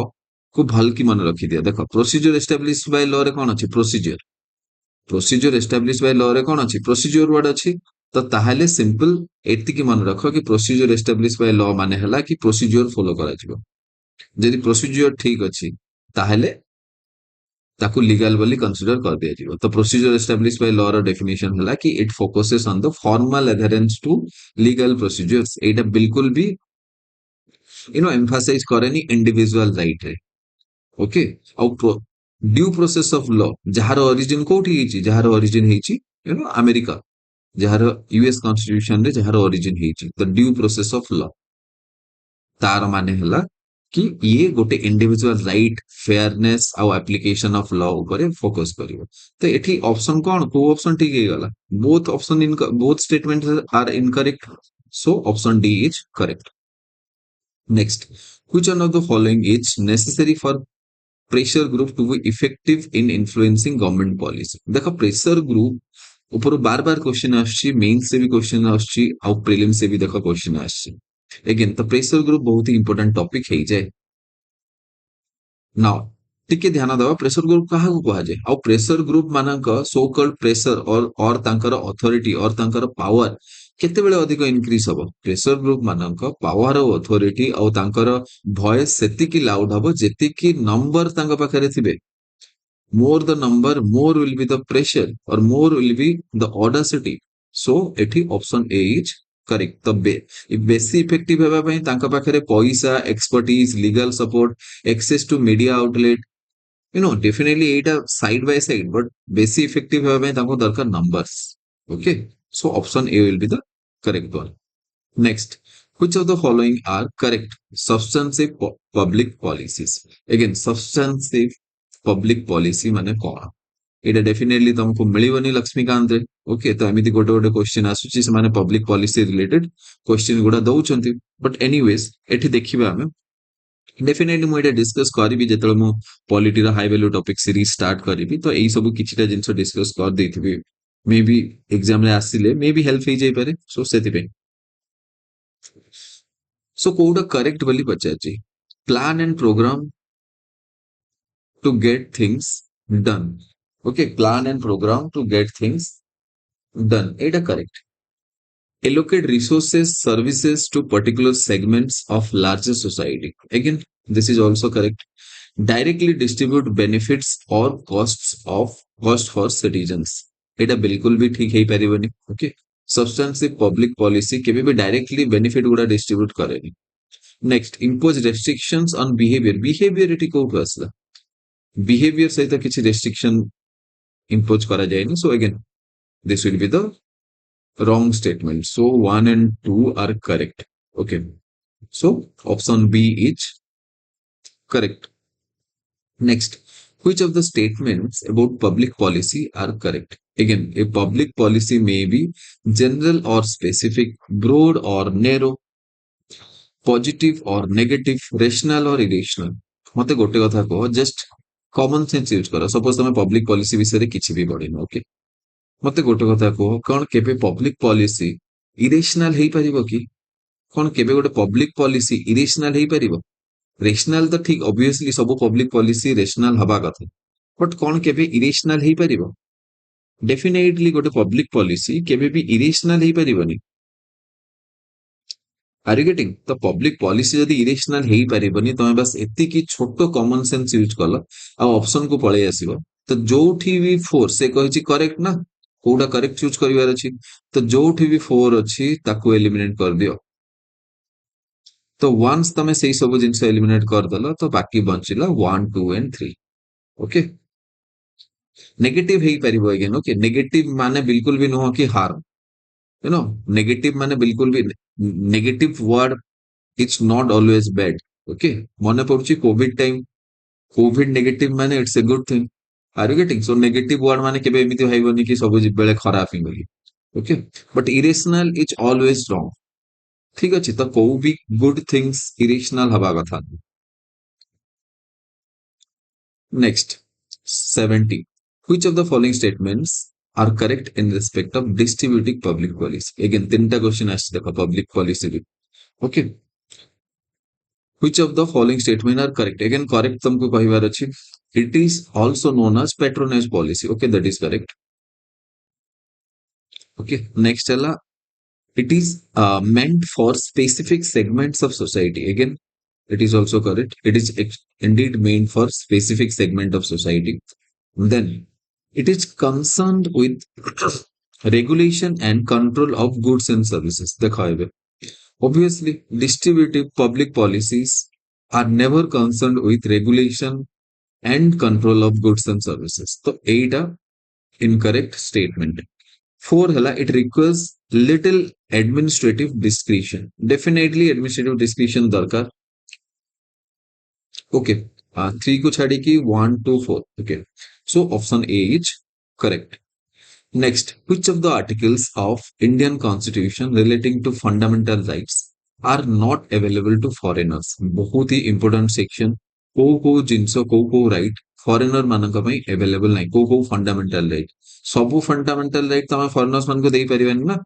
को भल की मन रखि दिया. देखो प्रोसीजर एस्टैब्लिश बाय लॉ रे कोन अछि प्रोसीजर एस्टैब्लिश बाय लॉ रे कोन अछि प्रोसीजर वर्ड अछि तो ताहाले सिंपल एति की मन रखो कि प्रोसीजर एस्टैब्लिश बाय लॉ माने हला कि प्रोसीजर फॉलो करा जिवो. जदि प्रोसीजर ठीक अछि ताहेले ताकू लीगल बोली कंसीडर कर दिया जिवो तो प्रोसीजर एस्टैब्लिश बाय लॉ रो डेफिनेशन हला कि it focuses on the formal adherence to legal procedures एटा बिल्कुल भी एम्फासाइज करेनी इंडिविजुअल राइट रे ओके आउ ड्यू प्रोसेस ऑफ लॉ जहार ओरिजिन कोठी हिची जहार ओरिजिन हिची अमेरिका जहार यूएस कॉन्स्टिट्यूशन रे जहार ओरिजिन हिची the due process of law तार माने हला कि ये गोटे इंडिविजुअल राइट फेयरनेस आउ एप्लीकेशन ऑफ लॉ ऊपर फोकस करिवो तो एठी ऑप्शन कोन को ऑप्शन ठीक हे गला both statements are incorrect so option D is correct next which one of the following is necessary for pressure group to be effective in influencing government policy देखो प्रेशर ग्रुप ऊपर बार बार question आछी mains से भी question आछी आउ prelim से भी देखो क्वेश्चन आछी अगेन तो प्रेशर ग्रुप बहुत ही इंपोर्टेंट टॉपिक है जाए नाउ टिके ध्यान दवा प्रेशर ग्रुप कहा कहा जाए आउ प्रेशर ग्रुप मानक सो कॉल्ड प्रेशर और तांकर अथॉरिटी और तांकर पावर केतेबेले अधिक इनक्रीज हबो प्रेशर ग्रुप मानक पावर और अथॉरिटी आउ तांकर वॉइस सेति की लाउड हबो जेति की नंबर तांका पाखरे थिबे more the number more will be the pressure or more will be the audacity so एठी ऑप्शन ए इज करेक्ट तो बेसी इफेक्टिव हेबा पई तांका पाखरे पैसा expertise legal support access to media outlet definitely एटा साइड बाय साइड बट बेसी इफेक्टिव हेबा पई तांको दरकार numbers okay so option A will be the correct one next which of the following are correct substantive public policies again substantive public policy माने कौन एटा definitely तुमको मिलिबनी लक्ष्मीकांत रे ओके तो एमिति गोटे गोटे क्वेश्चन आसुची से माने पब्लिक पॉलिसी रिलेटेड क्वेश्चन गुडा दउचंती बट एनीवेज एठी देखिबा हमें डेफिनेटली मु एटा डिस्कस करबी जेतले मु पॉलिटी रो high value topic series start करबी तो एई सब किछिटा जिंस डिस्कस कर देथिबी मे बी एग्जाम रे आसीले मे बी हेल्प हे जाई पारे सो सेति पे सो कोडा करेक्ट बोली पचाची plan and program to get things done okay plan and program to get things done এটা correct allocate resources services to particular segments of larger society again this is also correct directly distribute benefits or cost for citizens এটা बिल्कुल भी ठीक है परिबनी okay substantive public policy केबे भी directly benefit गुडा डिस्ट्रीब्यूट करेनी next impose restrictions on behavior एटी कोठु आसला बिहेवियर सहित किसी रेस्ट्रिक्शन इंपोज करा जाएनी so again this will be the wrong statement so 1 and 2 are correct okay so option B is correct next which of the statements about public policy are correct again a public policy may be general or specific broad or narrow positive or negative rational or irrational मते गोटे कथा कहो just common sense use करो suppose तुम public policy विषय रे किछि भी पढिनो ओके मते गोटे कथा कहो कोन केबे पब्लिक पॉलिसी इरेशनल हेई परिबो कि कोन केबे गोटे पब्लिक पॉलिसी इरेशनल हेई परिबो रेशनल तो ठीक ऑब्वियसली सब पब्लिक पॉलिसी रेशनल हबा कथा बट कोन केबे इरेशनल हेई परिबो डेफिनेटली गोटे पब्लिक पॉलिसी केबे भी इरेशनल हेई परिबोनी आर यू गेटिंग तो पब्लिक पॉलिसी जदी इरेशनल हेई परिबनी तमे बस एति की छोटो कॉमन सेंस यूज कल आ ऑप्शन को पळे आसीबो तो जोठी भी 4 से कहिछि करेक्ट ना कोडा करेक्ट चूज करिवार अछि तो जोठी भी 4 अछि ताको एलिमिनेट कर दियो तो वंस तमे सेही सब जिंस एलिमिनेट कर दलो तो बाकी बंचिला 1 2 एंड 3 ओके नेगेटिव हेई परिबो अगेन ओके नेगेटिव माने बिल्कुल भी नो कि हार्म यू नो नेगेटिव माने बिल्कुल भी negative word it's not always bad okay मन पड़ुची कोविड टाइम कोविड नेगेटिव माने it's a good thing are you getting so negative word माने केबे एमिति होइबोनी कि सब बेले खराब ही बोली okay but irrational is always wrong ठीक अछि तो को भी गुड थिंग्स इरेशनल हवा कथा next 70 which of the following statements are correct in respect of distributing public policy again तीनटा क्वेश्चन आछि देखो पब्लिक पॉलिसी रे okay which of the following statement are correct again correct तुमको कहिबार अछि it is also known as patronage policy okay that is correct okay next hela it is meant for specific segments of society again It is also correct. It is indeed meant for specific segment of society. Then it is concerned with regulation and control of goods and services. The obviously, distributive public policies are never concerned with regulation and control of goods and services. So, eight incorrect statement. Four hala, it requires little administrative discretion. Definitely administrative discretion darkar. Okay. Three ko chhadi ki 1 to 4. Okay. So option A is correct. Next, which of the articles of Indian Constitution relating to fundamental rights are not available to foreigners? बहुत ही important section. को जिनसो को right foreigner ମାନଙ୍କ ପାଇଁ available ନାହିଁ को fundamental right ସବୁ fundamental right ତମେ foreigners ମାନଙ୍କୁ ଦେଇ ପାରିବାନି ନା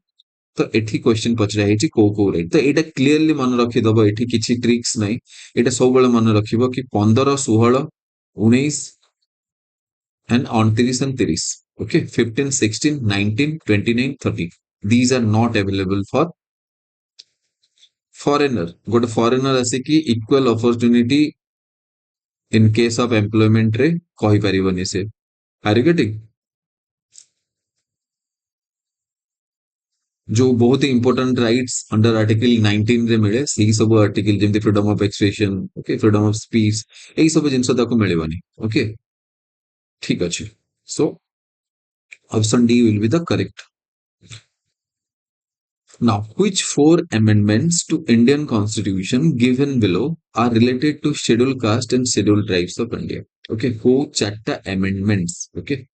ତ ଏଠି question ପଚରା ହେଇଛି କୋଉ right ତ ଏଇଟା clearly ମନେ ରଖିଦବ ଏଠି କିଛି tricks ନାହିଁ ଏଇଟା ସବୁବେଳେ ମନେ ରଖିବ କି 15 16 19 and 29 and 30. Okay, 15, 16, 19, 29, 30. These are not available for foreigner. Go to foreigner as ki equal opportunity in case of employment re कही परिबनी से. Are you getting? जो बहुत ही important rights under article 19 रे मिले सी सब article जेमती freedom of expression, okay, freedom of speech एई सब जिंस ताको मिलिबनी. Okay, ठीक अछि. So option D will be the correct. Now, which four amendments to Indian Constitution given below are related to scheduled caste and scheduled tribes of India? Okay, who chatta amendments? Okay,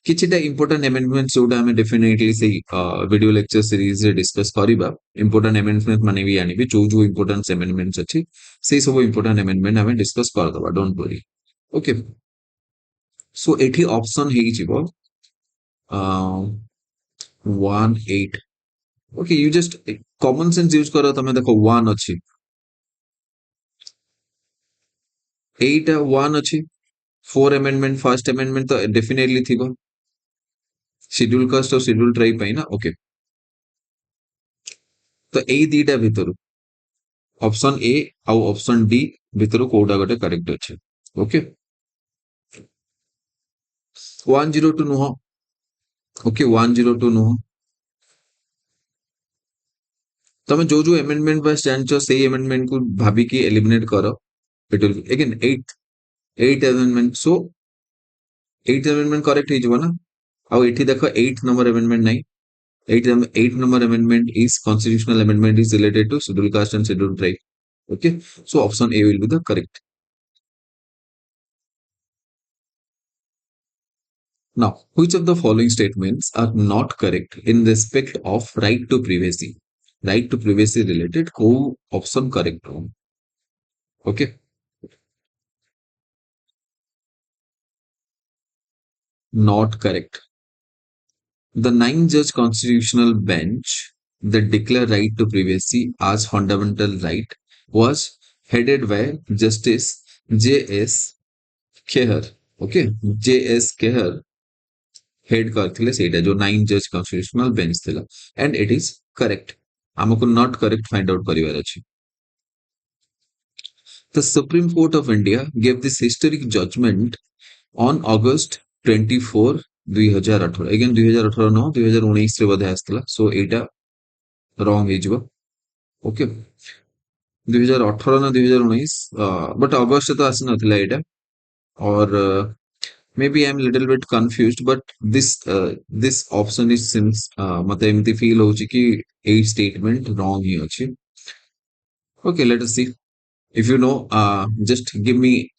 किछिटा important amendments जोटा हमें definitely से video lecture series रे discuss करिबा. Important amendments माने भी आनी भी जो important amendments अछि से सब important amendment हमें discuss कर दबा. Don't worry. Okay, so एठी option हेइ जिवो 1 8. Okay, you just common sense use करो तमे देखो 1 अछि 8 1 अछि 4 amendment first amendment तो definitely थिबो schedule caste और schedule tribe ପାଇଁ ना. Okay, तो एई दीटा भितरु ऑप्शन ए ଆଉ ऑप्शन डी भितरु कोउटा गटे करेक्ट अछि. ओके 102 नुह. ओके 102 नुह तमे जो amendment बस जानचो सेही amendment को भाबी की eliminate करो. It will again 8 amendment. So 8 amendment correct ही जबना. अब एठी देखो 8 number amendment नहीं. 8 number amendment is constitutional amendment is related to scheduled caste and scheduled tribe. Okay, so option A will be the correct. Now, which of the following statements are not correct in respect of right to privacy? Right to privacy related को option correct हो. Okay, not correct. The 9-judge constitutional bench that declared right to privacy as fundamental right was headed by Justice J.S. Khear. Okay, J.S. Khear head करथिले सेटा जो 9-judge constitutional bench थिला and it is correct. हमको not correct find out करिवार अछि. The Supreme Court of India gave this historic judgment on August 24 2018. Again 2018 no 2019 रे बधे आस्थिला. So एटा wrong हे जिवो. Okay, 2018 ना 2019 but August तो आसी नथिला एटा और maybe I'm little bit confused but this option is since मते एमती feel होची कि ए statement wrong ही अछि. Okay, let us see. If you know, just give me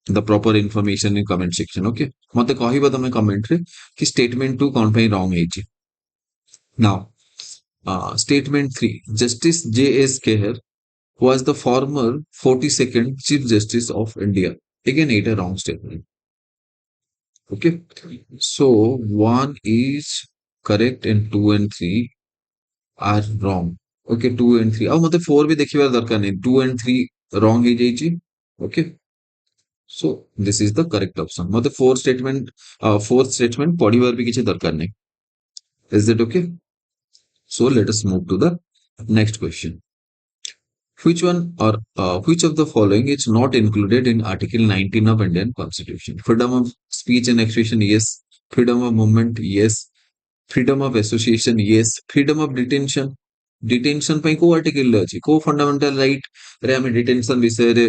the proper information in comment section. Okay, मते कहिबा तमे comment रे कि statement 2 कोन पई wrong हेछि. Now, statement 3, Justice J.S. Kheir was the former 42nd Chief Justice of India. Again, it a wrong statement. Okay, so 1 is correct and 2 and 3 are wrong. Okay, 2 and 3 अब मतलब 4 भी देखिबार दरकार नहीं. 2 and 3 wrong ही जाइछि. Okay, so this is the correct option. मतलब fourth statement पढ़िबार भी किछि दरकार नहीं. Is it okay? So let us move to the next question. Which one or which of the following is not included in Article 19 of Indian Constitution? Freedom of speech and expression, yes. Freedom of movement, yes. Freedom of association, yes. Freedom of detention, detention ପାଇଁ କୋଉ article ରେ ଅଛି, କୋଉ fundamental right ରେ ଆମେ detention ବିଷୟରେ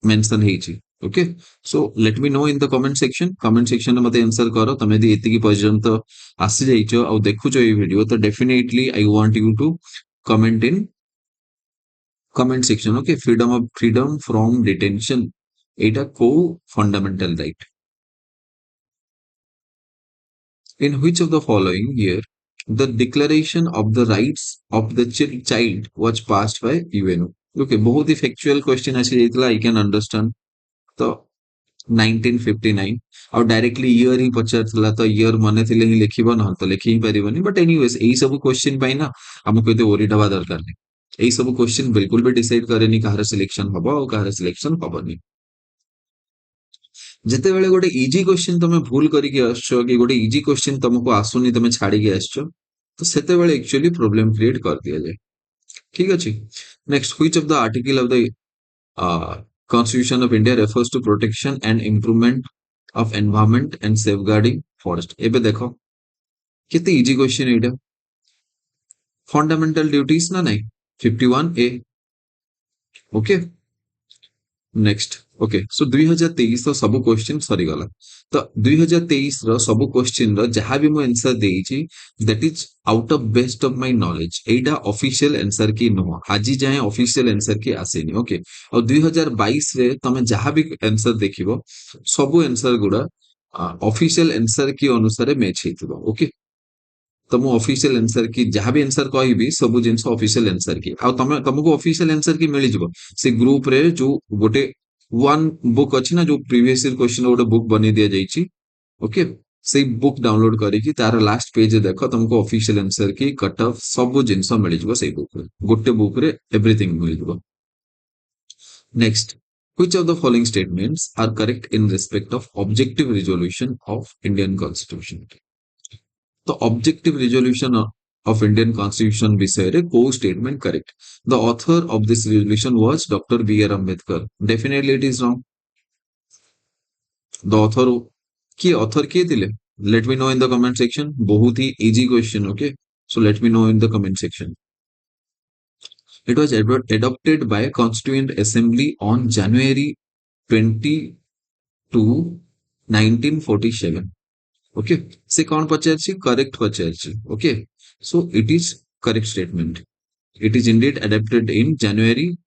mention ହେଇଛି? Okay, so let me know in the comment section ରେ ମତେ answer କର। ତମେ ଯଦି ଏତିକି ପର୍ଯ୍ୟନ୍ତ ଆସି ଯାଇଛ ଆଉ ଦେଖୁଛ ଏଇ ଭିଡିଓ ତ definitely I want you to comment in comment section. Okay, freedom from detention এটা କୋଉ fundamental right? In which of the following year the declaration of the rights of the child was passed by UNO? Okay, बहुत ही factual question ଆସି ଯାଇଥିଲା, I can understand। ତ 1959 ଆଉ directly year ହିଁ ପଚାରିଥିଲା ତ year ମନେ ଥିଲେ ହିଁ ଲେଖିବ, ନହେଲେ ତ ଲେଖି ହିଁ ପାରିବନି। ବଟ୍ ଏନିୱେଜ ଏଇ ସବୁ କ୍ୱେଶ୍ଚିନ୍ ପାଇଁ ନା ଆମକୁ ଏତେ ଓରିଡ୍ ହବା ଦରକାର ନାହିଁ। ଏଇ ସବୁ କ୍ୱେଶ୍ଚିନ୍ ବିଲକୁଲ ବି ଡିସାଇଡ୍ କରେନି କାହାର ସିଲେକ୍ସନ ହବ ଆଉ କାହାର ସିଲେକ୍ସନ ହବନି। ଯେତେବେଳେ ଗୋଟେ ଇଜି କ୍ୱେଶ୍ଚିନ୍ ତମେ ଭୁଲ କରିକି ଆସୁଛ କି ଗୋଟେ ଇଜି କ୍ୱେଶ୍ଚିନ୍ ତମକୁ ଆସୁନି, ତମେ ଛାଡିକି ଆସିଛ, ତ ସେତେବେଳେ ଆକ୍ଚୁଆଲି ପ୍ରୋବ୍ଲେମ କ୍ରିଏଟ କରିଦିଆଯାଏ। ଠିକ ଅଛି। Next, which of the article of the Constitution of India refers to protection and improvement of environment and safeguarding forest? ଏବେ ଦେଖ କେତେ ଇଜି କ୍ୱେଶ୍ଚିନ୍ ଏଇଟା। ଫଣ୍ଡାମେଣ୍ଟାଲ ଡ୍ୟୁଟିଜ ନା ନାଇଁ? 51A। Okay, next. Okay, show 2023 ର ସବୁ କ୍ୱେଶ୍ଚିନ୍ ସରିଗଲା। ତ 2023 ର ସବୁ କ୍ୱେଶ୍ଚିନ୍ ର ଯାହା ବି ମୁଁ ଆନ୍ସର ଦେଇଛି that is out of best of my knowledge, ଏଇଟା ଅଫିସିଆଲ ଆନ୍ସର କି ନୁହଁ, ଆଜି ଯାଏଁ ଅଫିସିଆଲ ଆନ୍ସର କି ଆସିନି। ଓକେ, ଆଉ 2022 ରେ ତମେ ଯାହା ବି ଆନ୍ସର ଦେଖିବ ସବୁ ଆନ୍ସର ଗୁଡା ଅଫିସିଆଲ ଆନ୍ସର କି ଅନୁସାରେ ମ୍ୟାଚ୍ ହେଇଥିବ। ଓକେ, ତ ମୁଁ ଅଫିସିଆଲ ଆନ୍ସର କି ଯାହା ବି ଆନ୍ସର କହିବି ସବୁ ଜିନିଷ ଅଫିସିଆଲ ଆନ୍ସର କି, ଆଉ ତମକୁ ଅଫିସିଆଲ ଆନ୍ସର କି ମିଳିଯିବ ସେ ଗ୍ରୁପରେ ଯୋଉ ଗୋଟେ वन बुक अच्छी ना, जो प्रीवियस ईयर क्वेश्चन गोटे बुक बनी दिया जाइए। ओके, से बुक डाउनलोड करिकी तार लास्ट पेज देख तुमको ऑफिशियल आंसर की कट ऑफ सब जिनस मिल जाव से बुक रे, गोटे बुक रे एवरीथिंग मिल जाव। Next, which of the following statements are correct in respect of objective resolution of Indian Constitution? तो objective resolution of Indian Constitution विषय रे को statement correct? The author of this resolution was Dr. B.R. Ambedkar. Definitely it is wrong. The author किए ଥିଲେ? Let me know in the comment section. बहुत ही easy question. Okay, so let me know in the comment section. It was adopted by Constituent Assembly on January 22, 1947. Okay, से कौन पचारछि? Correct पचारछि। Okay, so it is correct statement. It is indeed adopted in January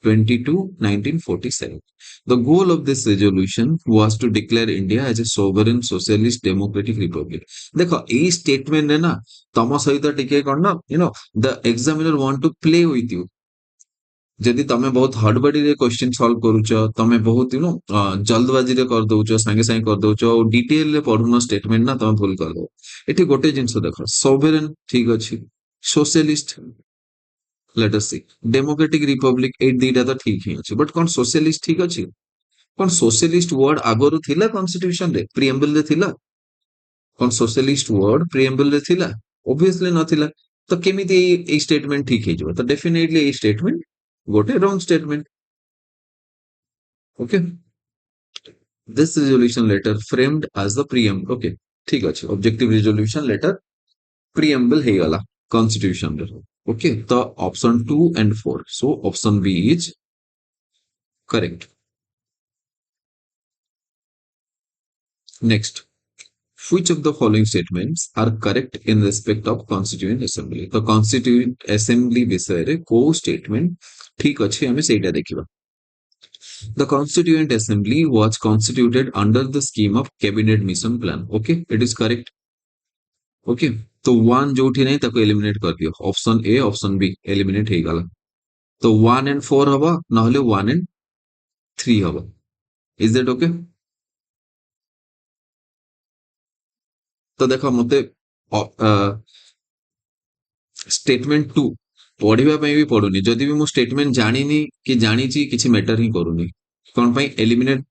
22, 1947. The goal of this resolution was to declare India as a sovereign socialist democratic republic. देखो ये statement है ना, तम सहित टिके कौन ना, the examiner want to play with you. जदि तमे बहुत हड़बड़ी रे क्वेश्चन सॉल्व करूछ, तमे बहुत जल्दबाजी रे कर दउछ, संगे संगे कर दउछ, और डिटेल रे पढुनो स्टेटमेंट ना तमे भूल कर दो। एठी गोटे जिंस देखो, सोवरेन ठीक अछि, सोशलिस्ट लेट अस सी, डेमोक्रेटिक रिपब्लिक, ए दीटा तो ठीक ही अछि, बट कोन सोशलिस्ट ठीक अछि? कोन सोशलिस्ट वर्ड आगरु थिला कॉन्स्टिट्यूशन रे, प्रीएम्बल रे थिला? कोन सोशलिस्ट वर्ड प्रीएम्बल रे थिला? ऑब्वियसली नथिला। तो केमिति ए स्टेटमेंट ठीक हे जबो? तो डेफिनेटली ए स्टेटमेंट गोटे wrong statement. Okay, this resolution letter framed as the preamble. Okay, ठीक अछि, ऑब्जेक्टिव resolution letter preamble हे गला constitution रे। Okay, तो option 2 and 4, so option B is correct. Next, which of the following statements are correct in respect of Constituent Assembly? तो Constituent Assembly विषय रे को statement ठीक अछि, हमें सेटा देखिबा। The Constituent Assembly was constituted under the scheme of Cabinet Mission Plan. Okay, it is correct. Okay, तो 1 जोठी नहीं ताको एलिमिनेट कर दियो, option A option B eliminate हे गला। तो 1 and 4 हवा, नहले 1 and 3 हवा। Is that okay? तो देखो मते स्टेटमेंट 2 पढ़िबा पई भी पडुनी, जदि भी मु स्टेटमेंट जानिनी कि जानिची किछि मैटर ही करूनी, कोन पई एलिमिनेट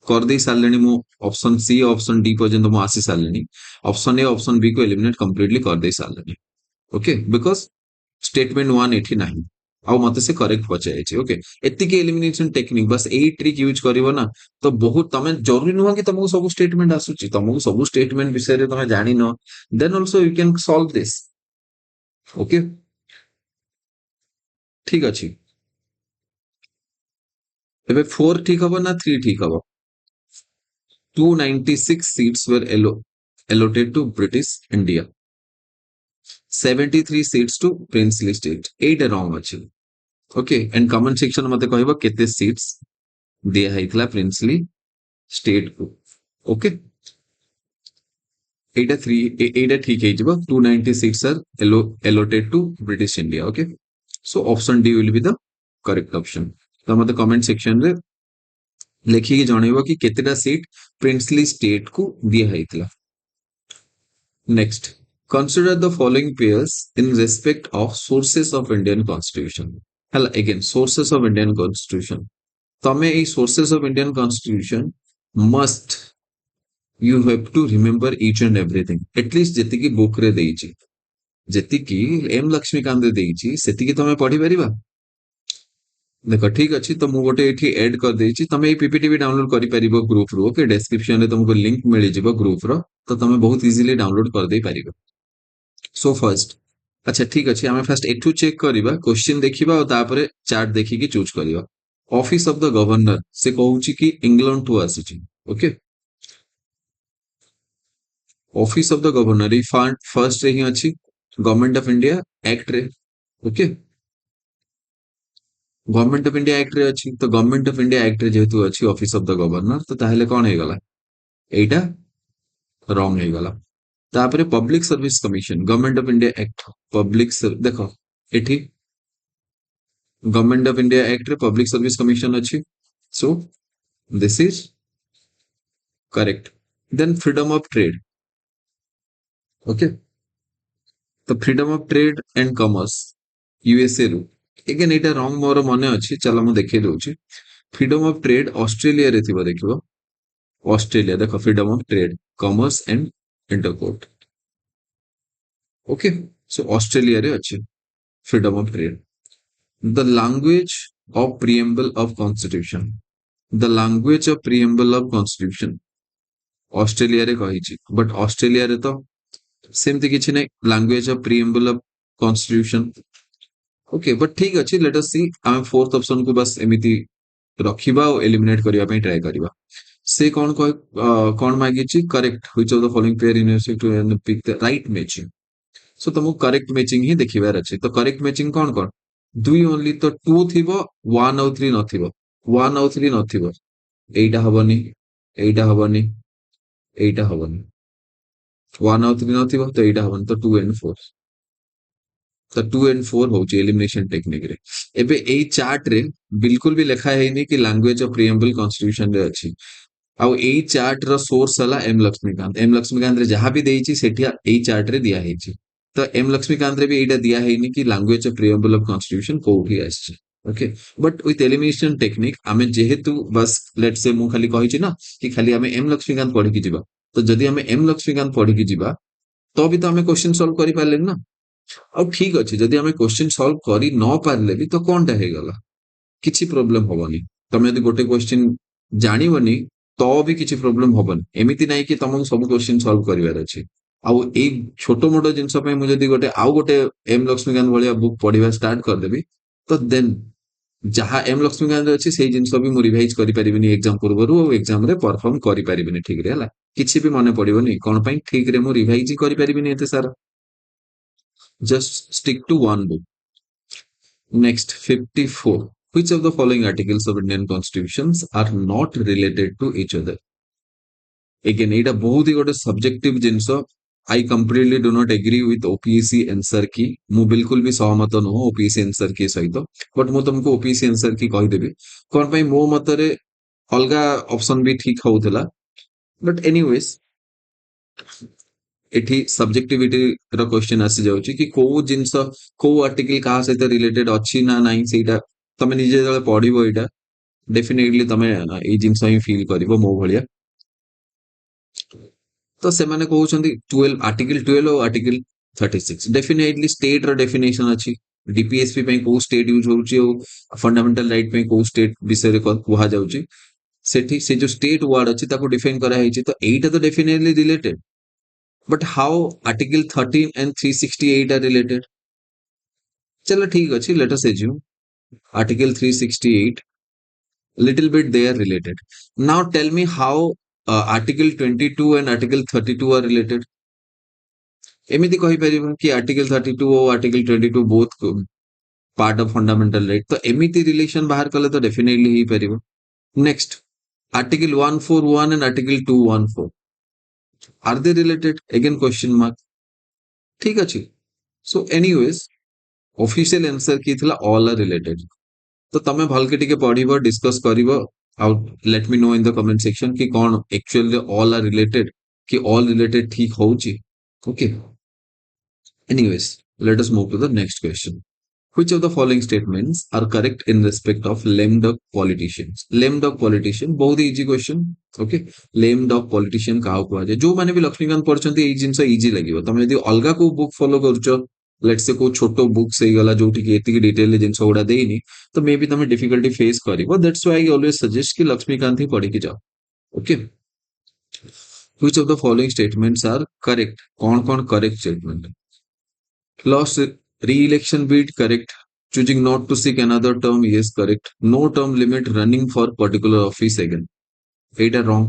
कर दे सारलेनी मु ऑप्शन सी ऑप्शन डी पर्यंत मु आसी सारलेनी, ऑप्शन ए ऑप्शन बी को एलिमिनेट कंप्लीटली कर दे सारलेनी। ओके, बिकॉज स्टेटमेंट 1 एठी नाही। ଆଉ ମତେ ସେ କରେକ୍ଟ ପଚାରିଛି ଓକେ ଏତିକି ଏଲିମିନେସନ ଟେକ୍ନିକ ବାସ୍ ଏଇ ଟ୍ରିକ୍ ୟୁଜ କରିବ ନା ତ ବହୁତ ତମେ ଜରୁରୀ ନୁହଁ କି ତମକୁ ସବୁ ଷ୍ଟେଟମେଣ୍ଟ ଆସୁଛି ତମକୁ ସବୁ ଷ୍ଟେଟମେଣ୍ଟ ବିଷୟରେ ତମେ ଜାଣିନ then also you can solve this okay ଠିକ ଅଛି ଏବେ 4 ଠିକ ହବ ନା 3 ଠିକ ହବ 296 seats were allotted to British India 73 seats to princely state 8 wrong ଅଛି ओके एंड कमेंट सेक्शन मते कहबो केते सीट्स दिया हैतला प्रिंसली स्टेट को ओके एटा 3 एटा ठीक है जिवो 296 are allotted to British India okay so option D will be the correct option तो मते कमेंट सेक्शन रे लिखि के जणैबो कि केतेटा सीट प्रिंसली स्टेट को दिया हैतला next consider the following pairs in respect of sources of Indian constitution hell again sources of Indian constitution तमे ए sources of Indian constitution must you have to remember each and everything at least ଯେତିକି book ରେ ଦେଇଛି ଯେତିକି M Laxmikanta ରେ ଦେଇଛି ସେତିକି ତମେ ପଢି ପାରିବା ଦେଖ ଠିକ ଅଛି ତ ମୁଁ ଗୋଟେ ଏଠି ଏଡ୍ କରିଦେଇଛି ତମେ ଏଇ ପିପିଟି ବି ଡାଉନଲୋଡ କରିପାରିବ ଗ୍ରୁପ ରୁ ଓକେ ଡେସ୍କ୍ରିପସନ ରେ ତମକୁ ଲିଙ୍କ ମିଳିଯିବ ଗ୍ରୁପ ର ତ ତମେ ବହୁତ ଇଜିଲି ଡାଉନଲୋଡ କରିଦେଇ ପାରିବ सो फर्स्ट अच्छा ठीक अच्छे आम फास्ट एठू चेक करवा क्वेश्चन देखा और तापर चार्ट देखिकी चूज करवा ऑफिस ऑफ द गवर्नर से कहूँ कि इंग्लैंड टू आसी okay office of the governor ये फर्स्ट रे ही अच्छी गवर्नमेंट ऑफ इंडिया एक्ट रे okay government of India act रे अच्छी तो गवर्नमेंट ऑफ इंडिया एक्ट रे जेहेतु अच्छी ऑफिस ऑफ द गवर्नर तो ताहले कौन है गला एटा रॉन्ग है गला तापर public service commission government of India act public देखो एठी गवर्नमेंट ऑफ इंडिया एक्ट रे पब्लिक सर्विस कमिशन अच्छी so this is correct then freedom of trade okay तो freedom of trade and commerce USA रु again एटा wrong मोर मने अच्छी चलो मु देखै दउची फ्रीडम ऑफ ट्रेड ऑस्ट्रेलिया रे थिबो देखिबो ऑस्ट्रेलिया देखो freedom of trade commerce and intercourse okay so Australia रे अच्छे freedom of trade the language of preamble of constitution the language of preamble of constitution Australia रे कहिछि बट ऑस्ट्रेलिया रे तो सेमती किछि नै language of preamble of constitution okay but ठीक अछि लेट अस सी हम फोर्थ ऑप्शन को बस एमिति रखिबा और एलिमिनेट करिया पे ट्राई करिबा से कौन मागिछि correct which of the following pair university to pick the right matching so तुमको करेक्ट मैचिंग ही देखिबार अछि तो करेक्ट मैचिंग कौन दुई ओनली तो 2 थिबो 1 और 3 नथिबो 1 और 3 नथिबो एटा हबनी एटा हबनी एटा हबनी 1 और 3 नथिबो तो एटा हबनी तो 2 एंड 4 तो 2 एंड 4 होची एलिमिनेशन टेक्निक रे एबे एई चार्ट रे बिल्कुल भी लिखा है नहीं कि लैंग्वेज ऑफ प्रीएम्बल कॉन्स्टिट्यूशन रे अछि आउ एई चार्ट रो सोर्स हला एम लक्ष्मीकांत रे जहां भी देइची सेठिया एई चार्ट रे दिया हेची तो एम लक्ष्मीकांत रे भी एटा दिया हेनी कि language of preamble of constitution कोठी आछि okay but with elimination technique आमे जेहेतु बस लेट्स से मु खाली कहिची ना कि खाली आमे एम लक्ष्मीकांत पढ़ी कि जिबा तो जदि आमे एम लक्ष्मीकांत पढ़ी कि जिबा तो भी तो आमे क्वेश्चन सॉल्व करि पारले ना और ठीक अच्छे जदि आमे क्वेश्चन सॉल्व करि न पारले भी तो कोनटा हे गला किछि प्रॉब्लम होबनी तमे यदि गोटे क्वेश्चन जानिबनी तो भी किछि प्रॉब्लम होबनी एमिति नाही कि तुमको सब क्वेश्चन सॉल्व करिवार अछि आउ ए छोटो मोटो जिंस पे मु जदि गोटे आउ गोटे एम लक्ष्मीकांत भलिया बुक पढिबा स्टार्ट कर देबी तो देन जहा एम लक्ष्मीकांत अछि सेही जिंस भी मु रिवाइज करि परिबिनी एग्जाम पूर्वरु और एग्जाम रे परफॉर्म करि परिबिनी ठीक रे हला किछि भी मने पडिबनी कोन पई ठीक रे मु रिवाइज करि परिबिनी एते सारा just stick to one book next 54 which of the following articles of Indian constitutions are not related to each other again एटा बहुत ही गोटे subjective since I completely do not agree with OPSC answer key मु बिल्कुल भी सहमत नुह OPSC answer की सहित बट मु तुमको ओपीएससी आंसर की कहि देबी कोन पई मो मतरे अलगा ऑप्शन भी ठीक होउतला बट एनीवेज एठी सब्जेक्टिविटी रो क्वेश्चन आसी जाउची कि को जिंस को आर्टिकल कहा सहित रिलेटेड अछि ना नाही सेटा तमे निजे जले पढिबो एटा डेफिनेटली तमे ए जिंस ही फील करिवो मो भलिया तो से माने कहउछंती 12 आर्टिकल 12 और आर्टिकल 36 डेफिनेटली स्टेट रो डेफिनेशन अछि डीपीएसपी पे को स्टेट यूज होउची और फंडामेंटल राइट पे को स्टेट विषय कुहा जाउची सेठी से जो स्टेट वर्ड अछि ताको डिफाइन करा हेची तो एटा तो definitely related but how article 13 and 368 are related चलो ठीक अछि let us assume article 368 little bit they are related now tell me how article 22 and article 32 are related एमिति कहि परिबो कि आर्टिकल 32 और article 22 both part of fundamental right तो एमिति relation बाहर कले तो डेफिनेटली ही परिबो next article 141 and article 214 are they related again question mark ठीक अछि सो एनीवेज ऑफिशियल आंसर की थिला ऑल आर रिलेटेड तो तमे भल के टिके पढिबो डिस्कस करिवो out let me know in the comment section कि कोन एक्चुअली ऑल आर रिलेटेड कि ऑल रिलेटेड ठीक होउची okay anyways let us move to the next question. Which of the following statements are correct in respect of lame duck politicians? Lame duck politician बहुत easy question. Okay, lame duck politician काहा कुआ जाय जो माने भी लक्ष्मीकांत पढ़छंती एई जिंस easy लागिवो तमे यदि अलगा को बुक फॉलो करछो लेट्स से को छोटो बुक से गला जोठी कि एतिकी डिटेल ले जिंस ओडा देइनी तो मे बी तमे डिफिकल्टी फेस करिवो that's why I always suggest कि लक्ष्मीकांत ही पढ़ी कि जाओ okay which of the following statements are correct कौन कौन correct statement lost re-election bid correct choosing not to seek another term yes correct no term limit running for particular office again 8 are wrong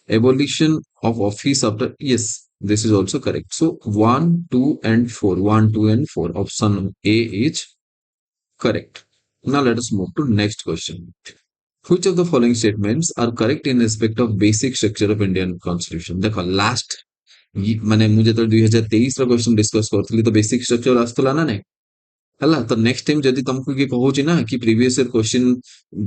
abolition of office after yes this is also correct so 1 2 and 4 1 2 and 4 option A is correct now let us move to next question which of the following statements are correct in respect of basic structure of Indian constitution देखो last माने मुझे तो 2023 रो question discuss करथली तो basic structure आस्तला ना नहीं हला तो नेक्स्ट टाइम जदि तुमको कि कहूची ना कि प्रीवियस ईयर क्वेश्चन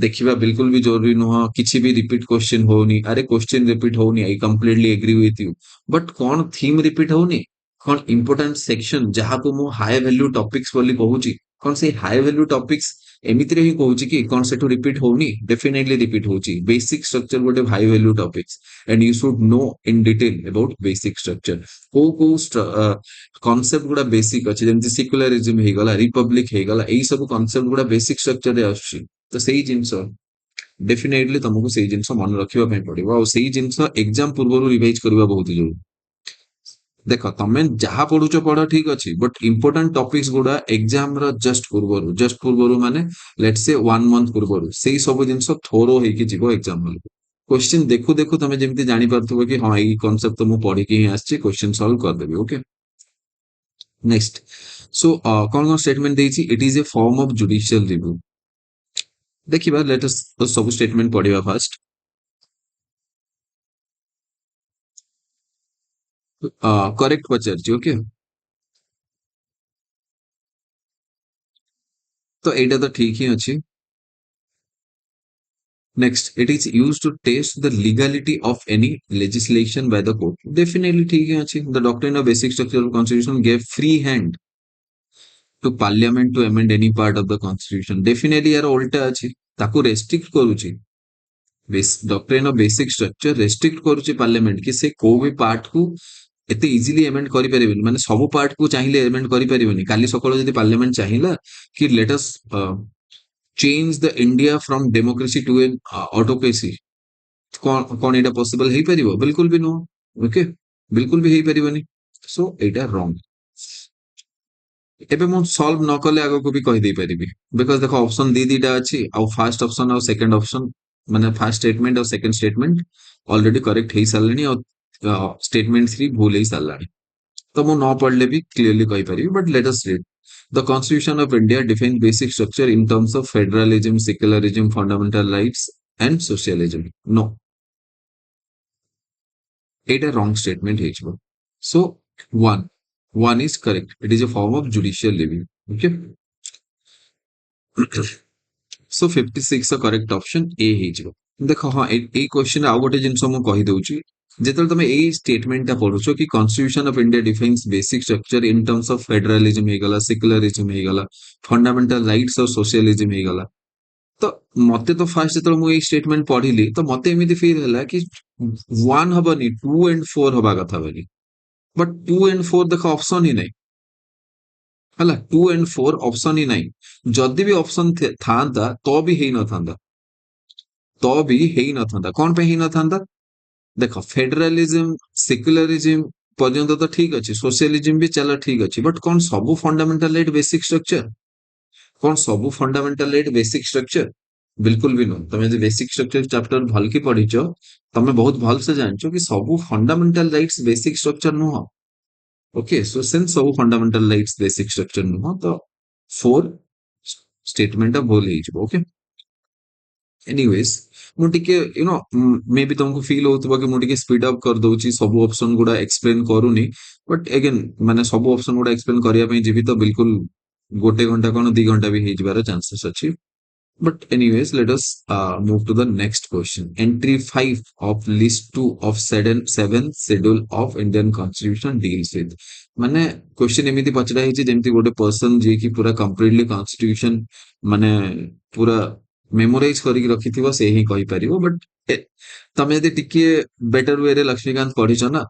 देखिबा बिल्कुल भी जरूरी नुह किछि भी रिपीट क्वेश्चन होनी अरे क्वेश्चन रिपीट होनी I completely agree with you but कौन थीम रिपीट होनी कौन इंपोर्टेंट सेक्शन जहां को मु हाई वैल्यू टॉपिक्स बोली कहूची कौन से हाई वैल्यू टॉपिक्स एमितिरे ही कहूची कि कौन सेठू रिपीट होनी डेफिनेटली रिपीट होची बेसिक स्ट्रक्चर गोटे high value topics and you should know in detail about basic structure को कॉन्सेप्ट गुड़ा बेसिक अच्छे जमी सिक्युलरिज्म हेगला रिपब्लिक हेगला एई सब कॉन्सेप्ट गुड़ा बेसिक स्ट्रक्चर रे आछी तो सेही जिंस डेफिनेटली तुमको सेही जिंस मन रखिबा पय पड़िबो आ सेही जिंस एग्जाम पूर्व रिवाइज करबा बहुत जरूरी देखो तमे जहा पढुछ पढ ठीक अछि बट इंपोर्टेंट टॉपिक्स गुड़ा एग्जाम रा जस्ट पूर्वरु माने लेट्स से 1 मंथ पूर्वरु सेही सब जिंस थोरो हेकी जीवो एग्जाम में क्वेश्चन देखु देखु तमे जेमति जानि परथबो कि हां एई कांसेप्ट तो मु पढि के ही आछि क्वेश्चन सॉल्व कर देबी ओके नेक्स्ट सो कौन कौन स्टेटमेंट देछि it is a form of judicial review देखिबा लेट अस सब स्टेटमेंट पढिबा फर्स्ट करेक्ट पचारछि ओके तो एटा तो ठीक ही अछि next it is used to test the legality of any legislation by the court definitely ठीक ही अछि the doctrine of basic structure of constitution gave free hand to parliament to amend any part of the constitution definitely यार उल्टा अछि ताको restrict करूची base doctrine of basic structure restrict करूची parliament कि से को भी पार्ट को एते इजीली एमेंड करि परिबेनी माने सब पार्ट को चाहिए एमेंड करि परिबेनी काली सकाळ जदी पार्लियामेंट चाहिला कि let us change the India from democracy to an autocracy कोन कोन एटा पॉसिबल हे परिबो बिल्कुल भी नो ओके बिल्कुल भी हे परिबोनी सो एटा रॉन्ग एबे मु सॉल्व न कले आगो को भी कहि दे परिबी बिकॉज़ देखो ऑप्शन दी दीटा अछि आ फर्स्ट ऑप्शन और सेकंड ऑप्शन माने फर्स्ट स्टेटमेंट और सेकंड स्टेटमेंट ऑलरेडी करेक्ट हे सालनी और स्टेटमेंट 3 भूल हे सालनी तो मु न पढ़ले भी क्लियरली कहि परिबी but let us read the constitution of India define basic structure in terms of federalism secularism fundamental rights and socialism no एटा रॉन्ग स्टेटमेंट हेजबो so 1 1 is correct it is a form of judicial review okay so 56 a correct option a हेजबो देखो हां ए question आ गोटे जिंस हम कहि दउची जेतल तमे ए statement ता पढुछो कि constitution of India defines basic structure in terms of federalism हेगला सेक्युलरिज्म हेगला फंडामेंटल राइट्स और सोशलिज्म हेगला तो मते तो फर्स्ट जेतल मु ए स्टेटमेंट पढिली तो मते एमिति फील हला कि 1 हबनी 2 एंड 4 हबा कथा बनी बट 2 एंड 4 देखो ऑप्शन ही नहीं ହେଲା 2 and 4 ଅପସନ ହିଁ ନାହିଁ। ଯଦି ବି ଅପସନ ଥାନ୍ତା ତ ବି ହେଇନଥାନ୍ତା, ତ ବି ହେଇନଥାନ୍ତା। କଣ ପାଇଁ ହେଇନଥାନ୍ତା? ଦେଖ ଫେଡେରାଲିଜିମ, ସେକ୍ୟୁଲାରିଜିମ ପର୍ଯ୍ୟନ୍ତ ତ ଠିକ ଅଛି, ସୋସିଆଲିଜିମ ବି ଚାଲ ଠିକ ଅଛି, ବଟ କଣ ସବୁ ଫଣ୍ଡାମେଣ୍ଟାଲ ରାଇଟ ବେସିକ ଷ୍ଟ୍ରକ୍ଚର? କଣ ସବୁ ଫଣ୍ଡାମେଣ୍ଟାଲ ରାଇଟ ବେସିକ ଷ୍ଟ୍ରକ୍ଚର? ବିଲକୁଲ ବି ନୁହଁ। ତମେ ଯଦି ବେସିକ ଷ୍ଟ୍ରକ୍ଚର ଚାପ୍ଟର ଭଲକି ପଢିଛ, ତମେ ବହୁତ ଭଲସେ ଜାଣିଛ କି ସବୁ ଫଣ୍ଡାମେଣ୍ଟାଲ ରାଇଟ୍ସ ବେସିକ ଷ୍ଟ୍ରକ୍ଚର ନୁହଁ। ଓକେ, ସୋ ସିନ୍ସ ସବୁ ଫଣ୍ଡାମେଣ୍ଟାଲ ରାଇଟ୍ସ ବେସିକ ଷ୍ଟ୍ରକ୍ଚର ନୁହଁ, ତ 4 ଷ୍ଟେଟମେଣ୍ଟଟା ଭୁଲ ହେଇଯିବ। ଓକେ, ଏନିୱେଜ ମୁଁ ଟିକେ ମେ ବି ତମକୁ ଫିଲ୍ ହଉଥିବ କି ମୁଁ ଟିକେ ସ୍ପିଡ ଅପ୍ କରିଦଉଛି, ସବୁ ଅପସନ ଗୁଡା ଏକ୍ସପ୍ଲେନ କରୁନି, ବଟ ଏଗେନ ମାନେ ସବୁ ଅପସନ ଗୁଡା ଏକ୍ସପ୍ଲେନ କରିବା ପାଇଁ ଯିବି ତ ବିଲକୁଲ 1 ଘଣ୍ଟା କଣ 2 ଘଣ୍ଟା ବି ହେଇଯିବାର ଚାନ୍ସେସ୍ ଅଛି। But anyways, let us move to the next question. Entry 5 of list 2 of seven schedule of Indian Constitution deals with. ମାନେ क्वेश्चन एमिति पचरा ହେଇଛି ଯେମିତି ଗୋଟେ पर्सन ଯିଏ କି ପୁରା କମ୍ପ୍ଲିଟଲି କନଷ୍ଟିଟ୍ୟୁସନ ମାନେ ପୁରା ମେମୋରାଇଜ କରିକି ରଖିଥିବ ସେ ହିଁ କହିପାରିବ। ବଟ ତମେ ଯଦି ଟିକେ ବେଟର ୱେରେ ଲକ୍ଷ୍ମୀକାନ୍ତ ପଢିଛ ନା,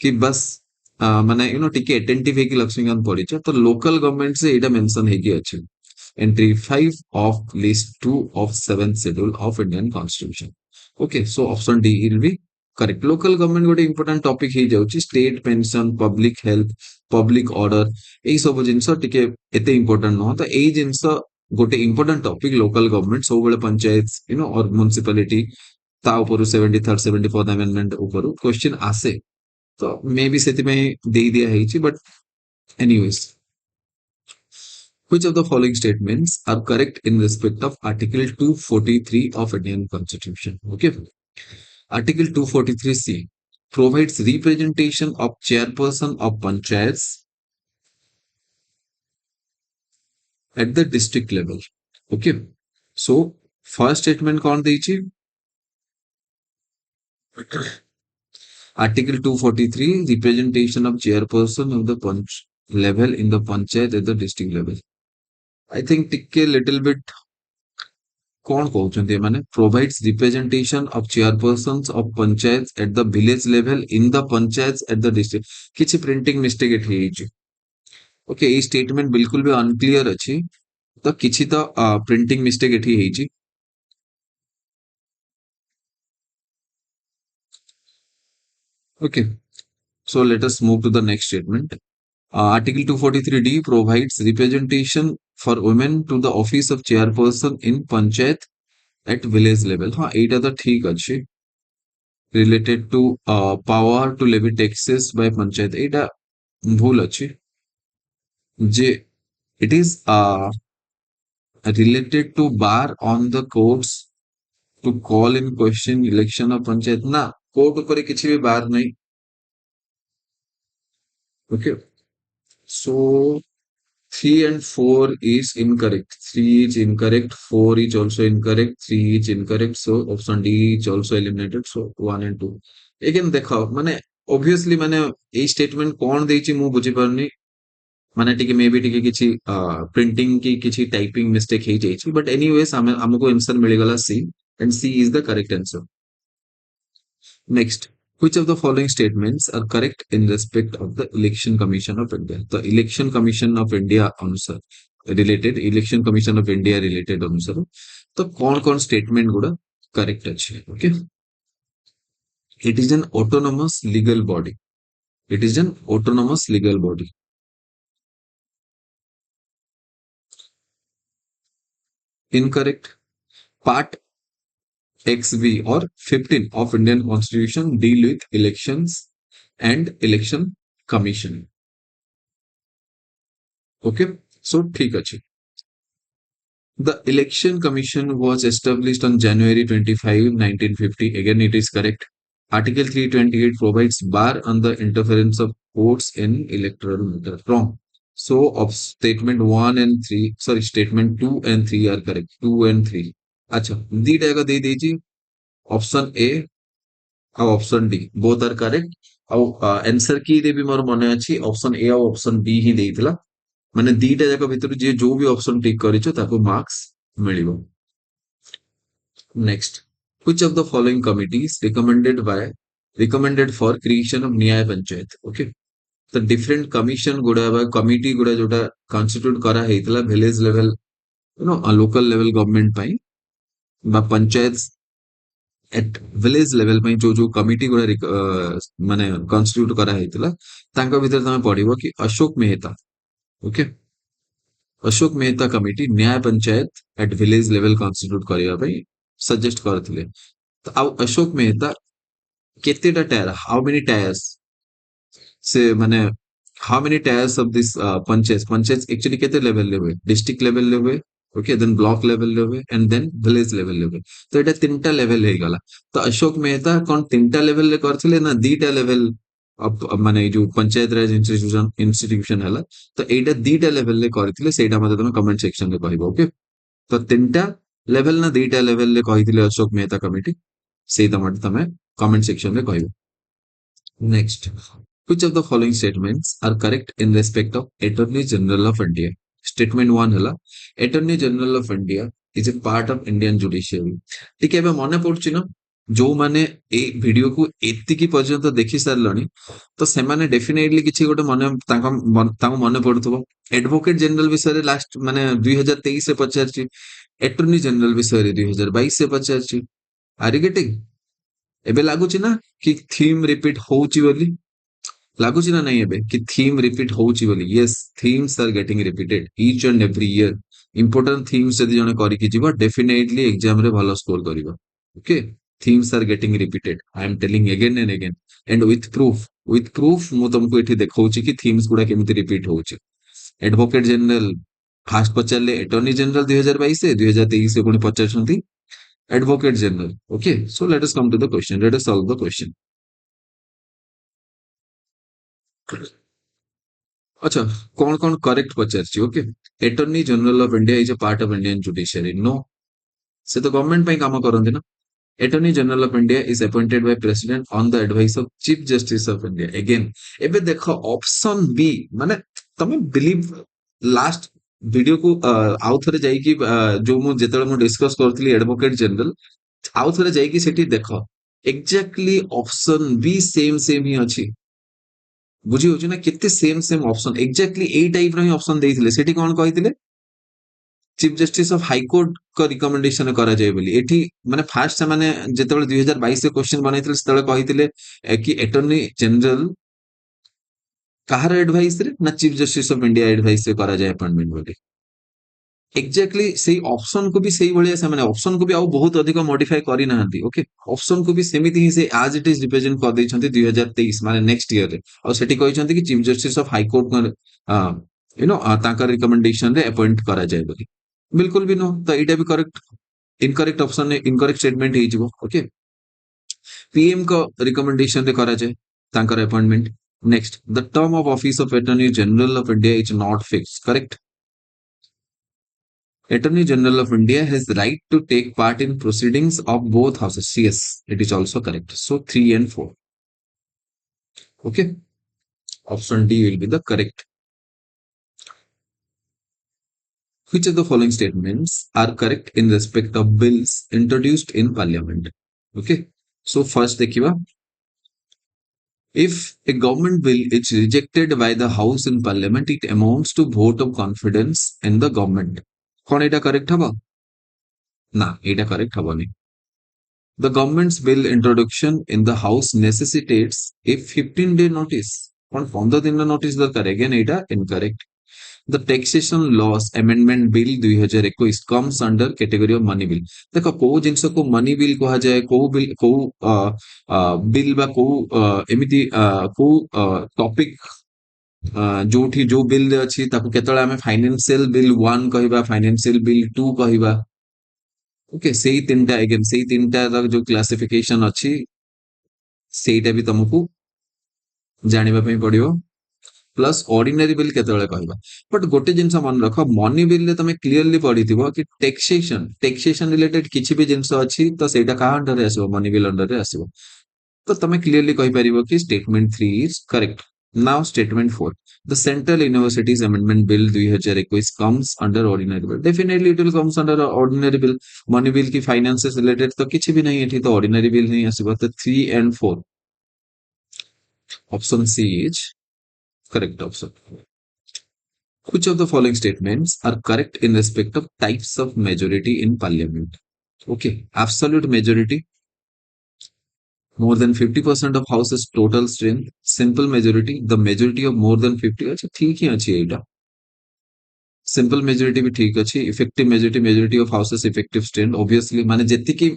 कि बस ମାନେ ଟିକେ attentive ହେଇକି ଲକ୍ଷ୍ମୀକାନ୍ତ ପଢିଛ ତ ଲୋକାଲ ଗଭର୍ଣ୍ଣମେଣ୍ଟ ସେ ଏଇଟା ମେନସନ ହେଇକି ଅଛି। Entry 5 of list 2 of 7th schedule of Indian Constitution. Okay, so option D will be correct. Local government ଗୋଟେ important topic ହେଇଯାଉଛି, state pension, public health, public order ଏଇ ସବୁ ଜିନିଷ ଟିକେ ଏତେ important ନୁହଁ। ତ ଏଇ ଜିନିଷ ଗୋଟେ important topic local government ସବୁବେଳେ ପଞ୍ଚାୟତ or municipality ତା ଉପରୁ 73rd 74th amendment ଉପରୁ question ଆସେ, ତ ମେ ବି ସେଥିପାଇଁ ଦେଇ ଦିଆ ହେଇଛି। ବଟ ଏନିୱେଜ, which of the following statements are correct in respect of Article 243 of Indian Constitution? Okay. Article 243C provides representation of chairperson of panchayats at the district level. Okay. So, first statement कौन देइछि? Article 243 representation of chairperson of the punch level in the panchayat at the district level. I think ଟିକେ little bit कौन कहउଛନ୍ତି एमाने provides representation of chairpersons of panchayats at the village level in the panchayats at the district, किछि printing mistake एठी ହେଇଛି। Okay, এই statement बिल्कुल भी unclear अछि, तो किछि तो printing mistake एठी ହେଇଛି। Okay, so let us move to the next statement. Article 243D provides representation for women to the office of chairperson in panchayat at village level. हाँ, एटा तो ठीक अछि। Related to power to levy taxes by panchayat, एटा भूल अछि। जे it is related to bar on the courts to call in question election of panchayat, ना court ऊपर किछि भी बार नहीं। Okay, so 3 and 4 is incorrect. 3 is incorrect. 4 is also incorrect. 3 is incorrect. So option D is also eliminated. So 1 and 2. Again देखो माने obviously माने ए statement कौन देइछि मु बुझी पारनी, माने टिके मे बी टिके किछि प्रिंटिंग की किछि टाइपिंग मिस्टेक हे जाइछि, बट एनीवेज हमको आंसर मिल गला C, and C is the correct answer. Next, which of the following statements are correct in respect of the Election Commission of India? The Election Commission of India अनुसार related Election Commission of India related अनुसार तो कौन-कौन statement गुड़ा correct अच्छे? Okay, it is an autonomous legal body. It is an autonomous legal body. Incorrect. Part XV or 15 of Indian Constitution deal with elections and election commission. Okay, so ठीक अच्छे। The Election Commission was established on January 25, 1950. Again, it is correct. Article 328 provides bar on the interference of courts in electoral matter. Wrong. So, of statement 1 and 3, sorry, statement 2 and 3 are correct. 2 and 3. अच्छा, दी Tyga दे दीजिए option A और option D both are correct. Answer key दे भी मोर मने अछि option A और option B ही देइतला, माने दीटा जाक भितर जे जो भी ऑप्शन टिक करिछो ताको मार्क्स मिलिबो। Next, which of the following committees recommended for creation of न्याय पंचायत? Okay, ତ ଡିଫରେଣ୍ଟ କମିଶନ ଗୁଡା ବା କମିଟି ଗୁଡା ଯୋଉଟା କନଷ୍ଟିଟ୍ୟୁଟ କରା ହେଇଥିଲା village level local level government ପାଇଁ ବା ପଞ୍ଚାୟତ ଏଟ୍ ଭିଲେଜ ଲେଭେଲ ପାଇଁ ଯୋଉ ଯୋଉ କମିଟି ଗୁଡା ମାନେ କନଷ୍ଟିଟ୍ୟୁଟ କରା ହେଇଥିଲା ତାଙ୍କ ଭିତରେ ତମେ ପଢିବ କି ଅଶୋକ ମେହତା ଓକେ ଅଶୋକ ମେହତା କମିଟି ନ୍ୟାୟ ପଞ୍ଚାୟତ ଆଟ୍ ଭିଲେଜ ଲେଭେଲ କନଷ୍ଟିଟ୍ୟୁଟ କରିବା ପାଇଁ ସଜେଷ୍ଟ କରିଥିଲେ ତ ଆଉ ଅଶୋକ ମେହତା କେତେଟା ଟାୟାର ହାଉ ମେନି ଟାୟାର୍ସ ସେ ମାନେ how many tiers of this panchayats actually କେତେ level ରେ ହୁଏ district level ରେ ହୁଏ okay then block level ରେ ହୁଏ and then village level ରେ ହୁଏ ତ ଏଇଟା ତିନିଟା level ହେଇଗଲା ତ ଅଶୋକ ମେହତା କଣ ତିନିଟା level ରେ କରିଥିଲେ ନା ଦିଟା level ମାନେ ଏଇ ଯୋଉ ପଞ୍ଚାୟତ ରାଜ ଇନଷ୍ଟିଟ୍ୟୁସନ ହେଲା ତ ଏଇଟା ଦିଟା level ରେ କରିଥିଲେ ସେଇଟା ମତେ ତମେ କମେଣ୍ଟ ସେକ୍ସନ ରେ କହିବ ଓକେ ତ ତିନିଟା level ନା ଦିଟା level ରେ କହିଥିଲେ ଅଶୋକ ମେହତା କମିଟି ସେଇଟା ମତେ ତମେ କମେଣ୍ଟ ସେକ୍ସନ ରେ କହିବ Next, which of the following statements are correct in respect of Attorney General of India? Statement 1 ହେଲା Attorney General of India is a part of Indian judiciary. ଟିକେ ଏବେ ମନେ ପଡୁଛି ନା ଯୋଉମାନେ ଏଇ ଭିଡିଓକୁ ଏତିକି ପର୍ଯ୍ୟନ୍ତ ଦେଖି ସାରିଲଣି ତ ସେମାନେ ଡେଫିନେଟଲି କିଛି ଗୋଟେ ମନେ ତାଙ୍କୁ ମନେ ପଡୁଥିବ ଆଡଭୋକେଟ ଜେନେରାଲ ବିଷୟରେ ଲାଷ୍ଟ ମାନେ 2023 ରେ ପଚାରିଛି ଆଟର୍ଣ୍ଣି ଜେନେରାଲ ବିଷୟରେ 2022 ରେ ପଚାରିଛି ଆର୍ ୟୁ ଗେଟିଂ ଏବେ ଲାଗୁଛି ନା କି ଥିମ୍ ରିପିଟ୍ ହଉଛି ବୋଲି ଲାଗୁଛି ନା ନାଇଁ ଏବେ କି ଥିମ୍ ରିପିଟ୍ ହଉଛି ବୋଲି Yes themes are getting repeated each and every year important themes ଯଦି ଜଣେ କରିକି ଯିବ ଡେଫିନେଟଲି ଏକ୍ସାମ ରେ ଭଲ ସ୍କୋର କରିବ okay themes are getting repeated I M telling again and again and with proof ମୁଁ ତମକୁ ଏଠି ଦେଖଉଛି କି ଥିମ୍ସ ଗୁଡା କେମିତି ରିପିଟ୍ ହଉଛି ଆଡଭୋକେଟ ଜେନେରାଲ ଫାଷ୍ଟ ପଚାରିଲେ ଆଟର୍ଣ୍ଣି ଜେନେରାଲ 2022 2023 ପୁଣି ପଚାରୁଛନ୍ତି advocate general okay so let us come to the question let us solve the question acha kon correct pacharchi okay attorney general of india is a part of indian judiciary no se to government ପାଇଁ କାମ କରନ୍ତି ନା attorney general of india is appointed by president on the advice of chief justice of india again ଏବେ ଦେଖ option b ମାନେ ତମେ believe last video କୁ ଆଉ ଥରେ ଯାଇକି ଯୋଉ ମୁଁ ଯେତେବେଳେ ମୁଁ ଡିସ୍କସ କରୁଥିଲି advocate general ଆଉ ଥରେ ଯାଇକି ସେଠି ଦେଖ ଏକ୍ଜାକ୍ଟଲି ଅପସନ ବି ସେମ ହିଁ ଅଛି ବୁଝି ହଉଛି ନା କେତେ ସେମ ଅପସନ ଏକ୍ଜାକ୍ଟଲି ଏଇ ଟାଇପ ର ହିଁ ଅପସନ ଦେଇଥିଲେ ସେଠି କଣ କହିଥିଲେ ଚିଫ ଜଷ୍ଟିସ ଅଫ ହାଇକୋର୍ଟଙ୍କ ରିକମେଣ୍ଡେସନ କରାଯାଏ ବୋଲି ଏଠି ମାନେ ଫାଷ୍ଟ ସେମାନେ ଯେତେବେଳେ 2022 କ୍ୱେଶ୍ଚନ ବନେଇଥିଲେ ସେତେବେଳେ କହିଥିଲେ କି ଆଟର୍ଣ୍ଣି ଜେନେରାଲ କାହାର ଆଡଭାଇସ ରେ ନା chief justice of India advice ରେ କରାଯାଏ ଆପଏଣ୍ଟମେଣ୍ଟ ବୋଲି ଏକ୍ଜାକ୍ଟଲି ସେଇ ଅପସନ କୁ ବି ସେଇଭଳିଆ ସେମାନେ ଅପସନ କୁ ବି ଆଉ ବହୁତ ଅଧିକ ମଡିଫାଏ କରିନାହାନ୍ତି ଓକେ ଅପସନ କୁ ବି ସେମିତି ହିଁ ସେ ଆଜ ଇଟ୍ ଇଜ ରିପ୍ରେଜେଣ୍ଟ କରିଦେଇଛନ୍ତି 2023 ମାନେ ନେକ୍ସଟ ଇୟରରେ ଆଉ ସେଠି କହିଛନ୍ତି କି ଚିଫ ଜଷ୍ଟିସ ଅଫ ହାଇକୋର୍ଟ ତାଙ୍କର ରିକମେଣ୍ଡେସନ ରେ ଆପଏଣ୍ଟ କରାଯାଏ ବୋଲି ବିଲକୁଲ ବି ନୁହଁ ତ ଏଇଟା ବି correct incorrect option incorrect statement ହେଇଯିବ ଓକେ ପିଏମ ଙ୍କ ରିକମେଣ୍ଡେସନ ରେ କରାଯାଏ ତାଙ୍କର appointment next the term of office of attorney general of India is not fix correct Attorney General of India has right to take part in proceedings of both houses. Yes, it is also correct. So 3 and 4. Okay. Option D will be the correct. Which of the following statements are correct in respect of bills introduced in Parliament? Okay. So first देखिवा if a government bill is rejected by the House in Parliament, it amounts to vote of confidence in the government. कौन एटा correct हवा? ना, एटा correct हवानी. The government's bill introduction in the house necessitates a 15-day notice. On 15 दिन notice दरकार again Etah incorrect. The taxation laws amendment bill 2021 comes under category of money bill. देखो कोउ जिनस को money bill कहा जाए कोउ bill कोउ bill बा कोउ एमिति कोउ topic जोठी जो bill अछि ताको केतळे आमे financial bill 1 कहिबा financial bill 2 कहिबा ओके सेई तीनटा अगेन सेई तीनटा जो क्लासिफिकेशन अछि ସେଇଟା ବି ତମକୁ ଜାଣିବା ପାଇଁ ପଡିବ ପ୍ଲସ୍ ଅର୍ଡିନାରୀ ବିଲ୍ କେତେବେଳେ କହିବା ବଟ୍ ଗୋଟେ ଜିନିଷ ମନେ ରଖ ମନି ବିଲ୍ ରେ ତମେ କ୍ଲିୟରଲି ପଢିଥିବ କି ଟେକ୍ସେସନ ରିଲେଟେଡ୍ କିଛି ବି ଜିନିଷ ଅଛି ତ ସେଇଟା କାହା ଅଣ୍ଡରରେ ଆସିବ ମନି ବିଲ୍ ଅଣ୍ଡରରେ ଆସିବ ତ ତମେ କ୍ଲିୟରଲି କହିପାରିବ କି statement 3 is correct. Now statement 4. The Central Universities Amendment Bill 2021 comes under ordinary bill. Definitely it will comes under ordinary bill. Money bill की finances related तो किसी भी नहीं है ठीक तो ordinary bill नहीं आसिबा तो 3 and 4. Option C is Correct option. Which of the following statements are correct in respect of types of majority in parliament? Okay, absolute majority, more than 50% of house's total strength, simple majority, the majority of more than 50. अच्छा ठीक ही अच्छी एटा. Simple majority भी ठीक अच्छी. Effective majority, majority of houses effective strength. Obviously माने ଯେତିକି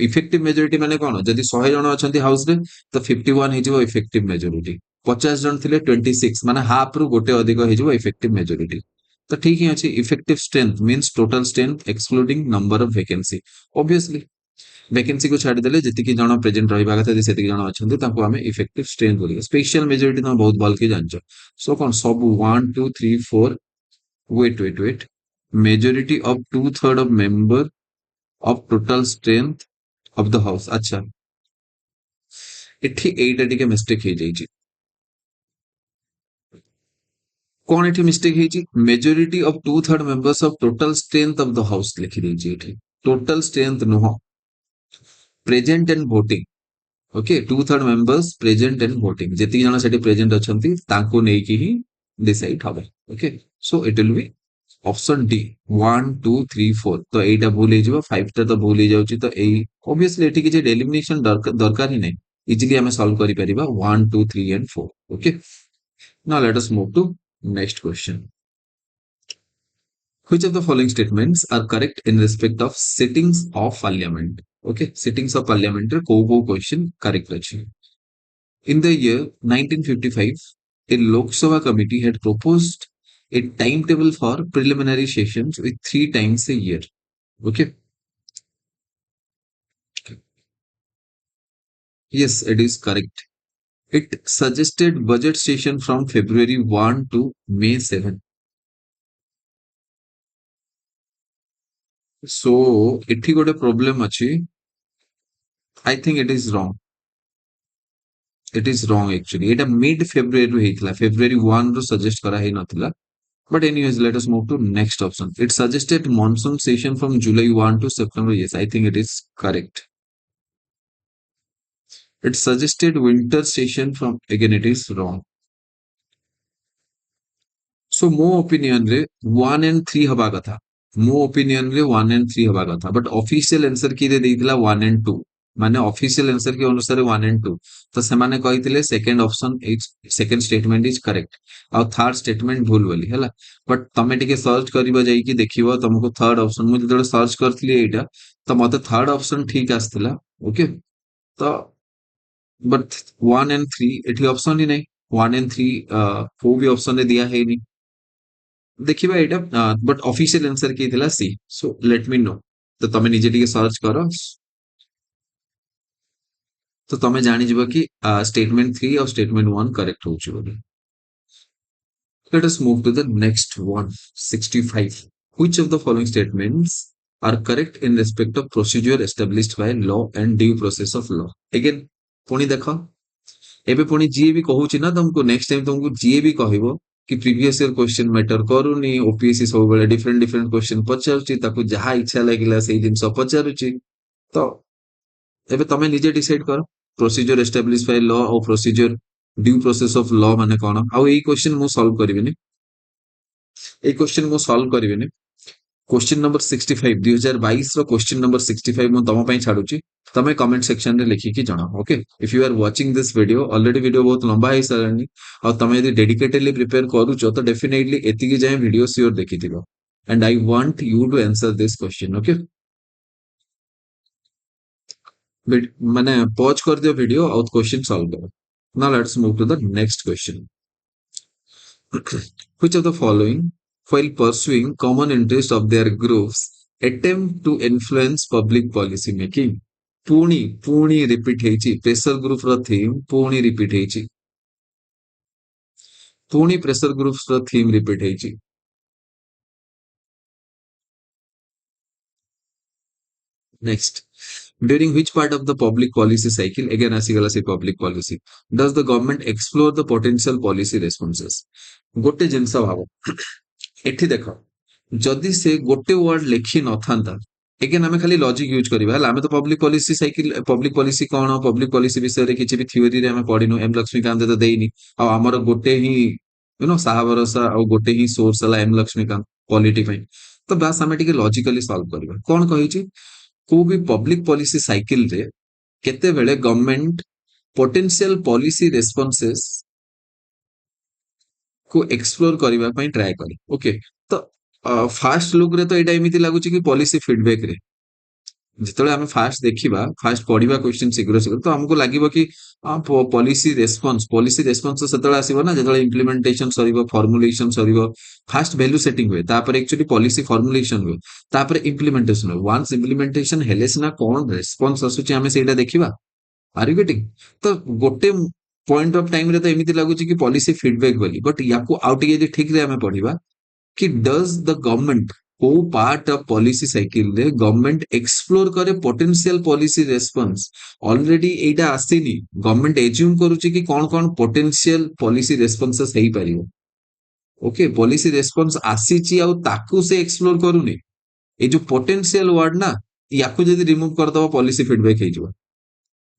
effective majority ମାନେ କଣ? ଯଦି 100 ଜଣ ଅଛନ୍ତି house ରେ ତ 51 ହେଇଯିବ effective majority. 50 ଜଣ ଥିଲେ 26 ମାନେ half ରୁ ଗୋଟେ ଅଧିକ ହେଇଯିବ effective majority. ତ ଠିକ ହିଁ ଅଛି. Effective strength means total strength excluding number of vacancy. Obviously vacancy କୁ ଛାଡିଦେଲେ ଯେତିକି ଜଣ ପ୍ରେଜେଣ୍ଟ ରହିବା କଥା ଯଦି ସେତିକି ଜଣ ଅଛନ୍ତି ତାଙ୍କୁ ଆମେ ଇଫେକ୍ଟିଭ ଷ୍ଟ୍ରେନ୍ଥ ବୋଲିବା. ସ୍ପେଶିଆଲ ମେଜରିଟି ତମେ ବହୁତ ଭଲକି ଜାଣିଛ. ସୋ କଣ ସବୁ 1 2 3 4 wait majority of 2/3 of member of total strength of the house. ଆଚ୍ଛା ଏଠି ଏଇଟା ଟିକେ ମିଷ୍ଟେକ୍ ହେଇଯାଇଛି. କଣ ଏଠି ମିଷ୍ଟେକ୍ ହେଇଛି? Majority of 2/3 members of total strength of the house ଲେଖିଦେଇଛି ଏଠି. ଟୋଟାଲ ଷ୍ଟ୍ରେନ୍ଥ ନୁହଁ, present and voting. Okay 2/3 members present and voting ଯେତିକି ଜଣ ସେଠି ପ୍ରେଜେଣ୍ଟ ଅଛନ୍ତି ତାଙ୍କୁ ନେଇକି ହିଁ ଡିସାଇଡ୍ ହବ. Okay so it will be option D 1 2 3 4. ତ ଏଇଟା ଭୁଲ ହେଇଯିବ, 5 ଟା ତ ଭୁଲ ହେଇଯାଉଛି. ତ ଏଇ obviously ଏଠି କିଛି ଡେଲିମିନେସନ ଦରକାର ହିଁ ନାହିଁ. ଇଜିଲି ଆମେ ସଲ୍ଭ କରିପାରିବା 1 2 3 and 4. Okay now let us move to next question. Which of the following statements are correct in respect of sittings of parliament? Okay, sittings of parliament रे कोई question correct अछि. In the year 1955, a Lok Sabha committee had proposed a timetable for preliminary sessions with 3 times a year. Okay. Yes, it is correct. It suggested budget session from February 1 to May 7. So, ଏଠି ଗୋଟେ problem ଅଛି. I think it is wrong. It is wrong actually. ଏଟା mid February ରୁ ହେଇଥିଲା. February 1 ରୁ suggest କରା ହେଇ ନଥିଲା. But anyways, let us move to next option. It suggested monsoon session from July 1 to September. Yes, I think it is correct. It suggested winter session from, again it is wrong. So ମୋ opinion ରେ 1 and 3 ହବା କଥା. ମୋ opinion ରେ 1 and 3 ହବା କଥା. But official answer କିଏ ଦେଇଥିଲା 1 and 2. ମାନେ official answer କି ଅନୁସାରେ 1 and 2. ତ ସେମାନେ କହିଥିଲେ second option is second statement is correct. ଆଉ third statement ଭୁଲ ବୋଲି ହେଲା. But ତମେ ଟିକେ search କରିବ ଯାଇକି ଦେଖିବ ତମକୁ third option, ମୁଁ ଯେତେବେଳେ search କରିଥିଲି ଏଇଟା ତ ମତେ third option ଠିକ ଆସିଥିଲା. Okay ତ but 1 and 3 ଏଠି option ହିଁ ନାହିଁ. 1 and 3 କୋଉ ବି option ରେ ଦିଆ ହେଇନି. ଦେଖିବା ଏଇଟା but official answer କିଏ ଥିଲା C. So let me know. ତ ତମେ ନିଜେ ଟିକେ search କର ତ ତମେ ଜାଣିଯିବ କି statement 3 ଆଉ statement 1 correct ହଉଛି ବୋଲି. Let us move to the next one. 65. Which of the following statements are correct in respect of procedure established by law and due process of law? Again, ପୁଣି ଦେଖ ଏବେ ପୁଣି ଯିଏ ବି କହୁଛି ନା ତମକୁ ନେକ୍ସଟ ଟାଇମ ତମକୁ ଯିଏ ବି କହିବ କି ପ୍ରିଭିୟସ ଇୟର କ୍ୱେଶ୍ଚନ ମ୍ୟାଟର କରୁନି, ଓପିଏସସି ସବୁବେଳେ ଡିଫରେଣ୍ଟ ଡିଫରେଣ୍ଟ କ୍ୱେଶ୍ଚନ ପଚାରୁଛି, ତାକୁ ଯାହା ଇଚ୍ଛା ଲାଗିଲା ସେଇ ଜିନିଷ ପଚାରୁଛି. ତ ଏବେ ତମେ ନିଜେ ଡିସାଇଡ କର ପ୍ରୋସିଜର ଏଷ୍ଟାବ୍ଲିଶ ବାଇ ଲ ଆଉ ପ୍ରୋସିଜର ଡ୍ୟୁ ପ୍ରୋସେସ ଅଫ ଲ ମାନେ କଣ. ଆଉ ଏଇ କ୍ୱେଶ୍ଚନ ମୁଁ ସଲ୍ଭ କରିବିନି, ଏଇ କ୍ୱେଶ୍ଚନ ମୁଁ ସଲ୍ଭ କରିବିନି. क्वेश्चन नंबर 65 2022 ର क्वेश्चन नंबर 65 ମୁଁ ତମ ପାଇଁ ଛାଡୁଛି. ତମେ କମେଣ୍ଟ ସେକ୍ସନ ରେ ଲେଖିକି ଜଣାଅ. Okay if you are watching this video, already video ବହୁତ ଲମ୍ବା ହେଇସାରିଲାଣି ଆଉ ତମେ ଯଦି ଡେଡିକେଟେଡଲି ପ୍ରିପେୟାର କରୁଛ ତ ଡେଫିନେଟଲି ଏତିକି ଯାଏଁ ଭିଡିଓ ସିଓର ଦେଖିଥିବ. and I want you to answer this question. Okay ମାନେ ପଜ କରିଦିଅ ଭିଡିଓ ଆଉ क्वेश्चन ସଲ୍ଭ କର. now let's move to the next question. Which of the following, while pursuing common interest of their groups, attempt to influence public policy making? ପୁଣି repeat ହେଇଛି. Pressure group ର theme ପୁଣି repeat ହେଇଛି. ପୁଣି pressure groups ର theme repeat ହେଇଛି. Next, during which part of the public policy cycle, again ଆସିଗଲା ସେ public policy, does the government explore the potential policy responses? ଗୋଟେ ଜିନିଷ ଭାବ ଏଠି ଦେଖ ଯଦି ସେ ଗୋଟେ ୱାର୍ଡ ଲେଖି ନଥାନ୍ତା एगेन आम खाली लॉजिक यूज करवा आम तो public policy cycle public policy कौन पब्लिक पॉलिसी विषय किसी भी थ्योरी रे आम पढ़िनु एम लक्ष्मीकांत तो देनी आमर गोटे ही यू नो साहा भरोसा आ गोटे ही सोर्स है एम लक्ष्मीकांत पॉलिटी तो बास आम टे लॉजिकली सॉल्व करवा कौन कही को भी पब्लिक पॉलिसी साइकिल रे केते बेले गवर्नमेंट पोटेंशियल पॉलिसी रेस्पॉन्सेस को एक्सप्लोर करबा पई ट्राई करे ओके तो फास्ट लुक रे तो एटा एमिति लागु कि पॉलिसी फीडबैक रे जितने आम फास्ट देखा फास्ट पढ़ा क्वेश्चन शीघ्र शीघ्र तो आमको लगे कि पॉलिसी रेस्पॉन्स से आसो ना जो implementation sir formulation sir fast value setting हुए एक्चुअली पॉलिसी फॉर्मुलेशन हुए तापर इम्प्लीमेंटेशन हुए वंस इम्प्लीमेंटेशन हेले सिना कौन रेस्पॉन्स आसुची आमे सेटा देखिबा आर यू गेटिंग तो गोटे पॉइंट ऑफ टाइम रे तो एमिति लागुची कि पॉलिसी फीडबैक बोली बट याकू आउट यदि ठीक रे आमे पढ़िबा कि डज द गवर्नमेंट को पार्ट ऑफ पॉलिसी साइकिल रे गवर्नमेंट एक्सप्लोर करे पोटेंशियल पॉलिसी रेस्पॉन्स ऑलरेडी एटा आसीनी गवर्नमेंट एज्यूम करूची कि कौन कौन पोटेंशियल पॉलिसी रेस्पॉन्सेस हेई परियो ओके पॉलिसी रेस्पॉन्स आसीची आ ताकू से एक्सप्लोर करूनी ए जो पोटेंशियल वर्ड ना याकू जदी रिमूव कर दबा पॉलिसी फीडबैक हे जिवो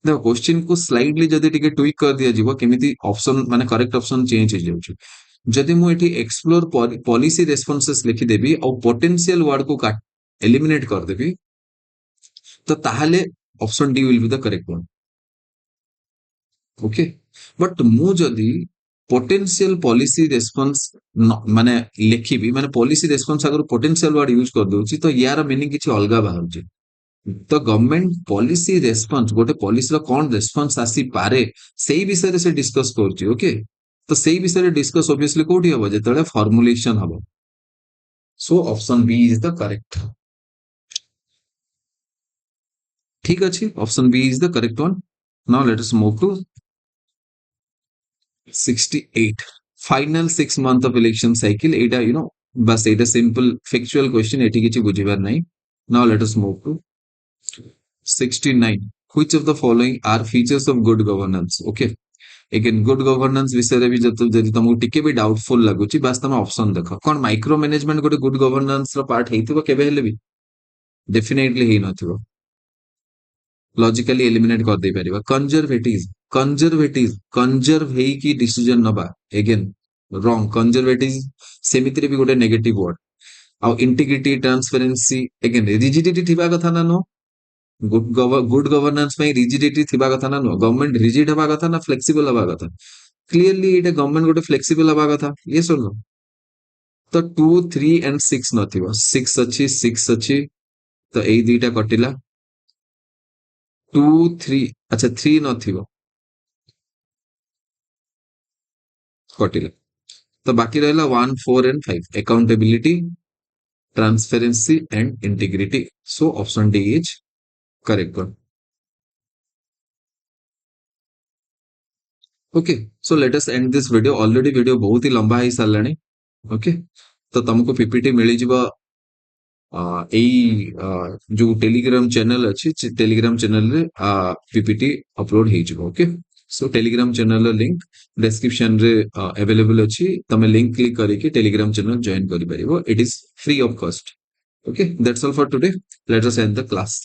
देखो क्वेश्चन को स्लाइडली जदी टिके ट्विक कर दिया जिवो केमिति ऑप्शन माने करेक्ट ऑप्शन चेंज हो जाउची जदि मु एठी एक्सप्लोर पॉलिसी रेस्पॉन्सेस लिखि देबी और पोटेंशियल वर्ड को एलिमिनेट कर देबी तो ताहले option D will be the correct one okay but मु जदि पोटेंशियल पॉलिसी रेस्पॉन्स माने लिखिबी माने पॉलिसी रेस्पॉन्स अगर पोटेंशियल वर्ड यूज कर दोची तो यार मीनिंग किछि अलगा बाहरची तो गवर्नमेंट पॉलिसी रेस्पॉन्स गोटे पॉलिसी रो कौन रेस्पॉन्स आसी पारे सेही विषय से डिस्कस करची ओके तो सेही विषय डिस्कस ऑब्वियसली कोठी हबो जेतले फॉर्मुलेशन हबो so option B is the correct ठीक अछि option B is the correct one now let us move to 68 final 6 month of election cycle एटा यू नो बस एटा सिंपल फैक्चुअल क्वेश्चन एटी किछि बुझिबार नै now let us move to 69 which of the following are features of good governance okay again good governance विषय रे भी जति तुमको टिके भी डाउटफुल लागुची बस तुम ऑप्शन देखो कोन माइक्रो मैनेजमेंट गोटे गुड गवर्नेंस रो पार्ट हेतिबो केबे हेले भी डेफिनेटली हे नथिबो लॉजिकली एलिमिनेट कर दे परिबा कंजर्वेटिव हेई की डिसीजन नबा अगेन रॉन्ग कंजर्वेटिव सेमिति रे भी गोटे नेगेटिव वर्ड आ इंटीग्रिटी ट्रांसपेरेंसी अगेन रिजिडिटी थिबा कथा ना नो गुड गवर्नेंस में रिजिडिटी थिबा कथा ना नो गवर्नमेंट रिजिड हबा कथा ना फ्लेक्सिबल हबा कथा क्लियरली एटा गवर्नमेंट गोटे फ्लेक्सिबल हबा कथा ये सुनो तो 2 3 एंड 6 नथिबो 6 अछि तो एई दुईटा कटिला 2 3 अच्छा 3 नथिबो कटिला तो बाकी रहला 1 4 and 5 accountability transparency and integrity so option D is correct one okay so let us and this video already video बहुत ही लंबा है सालानी ओके तो तुमको पीपीटी मिली जिवो जो टेलीग्राम चैनल अच्छी टेलीग्राम चैनल रे पीपीटी अपलोड हो जिवो okay so Telegram channel link description रे अवेलेबल अच्छी तमे लिंक क्लिक करके टेलीग्राम चैनल जॉइन करि परिबो it is free of cost okay that's all for today let us end the class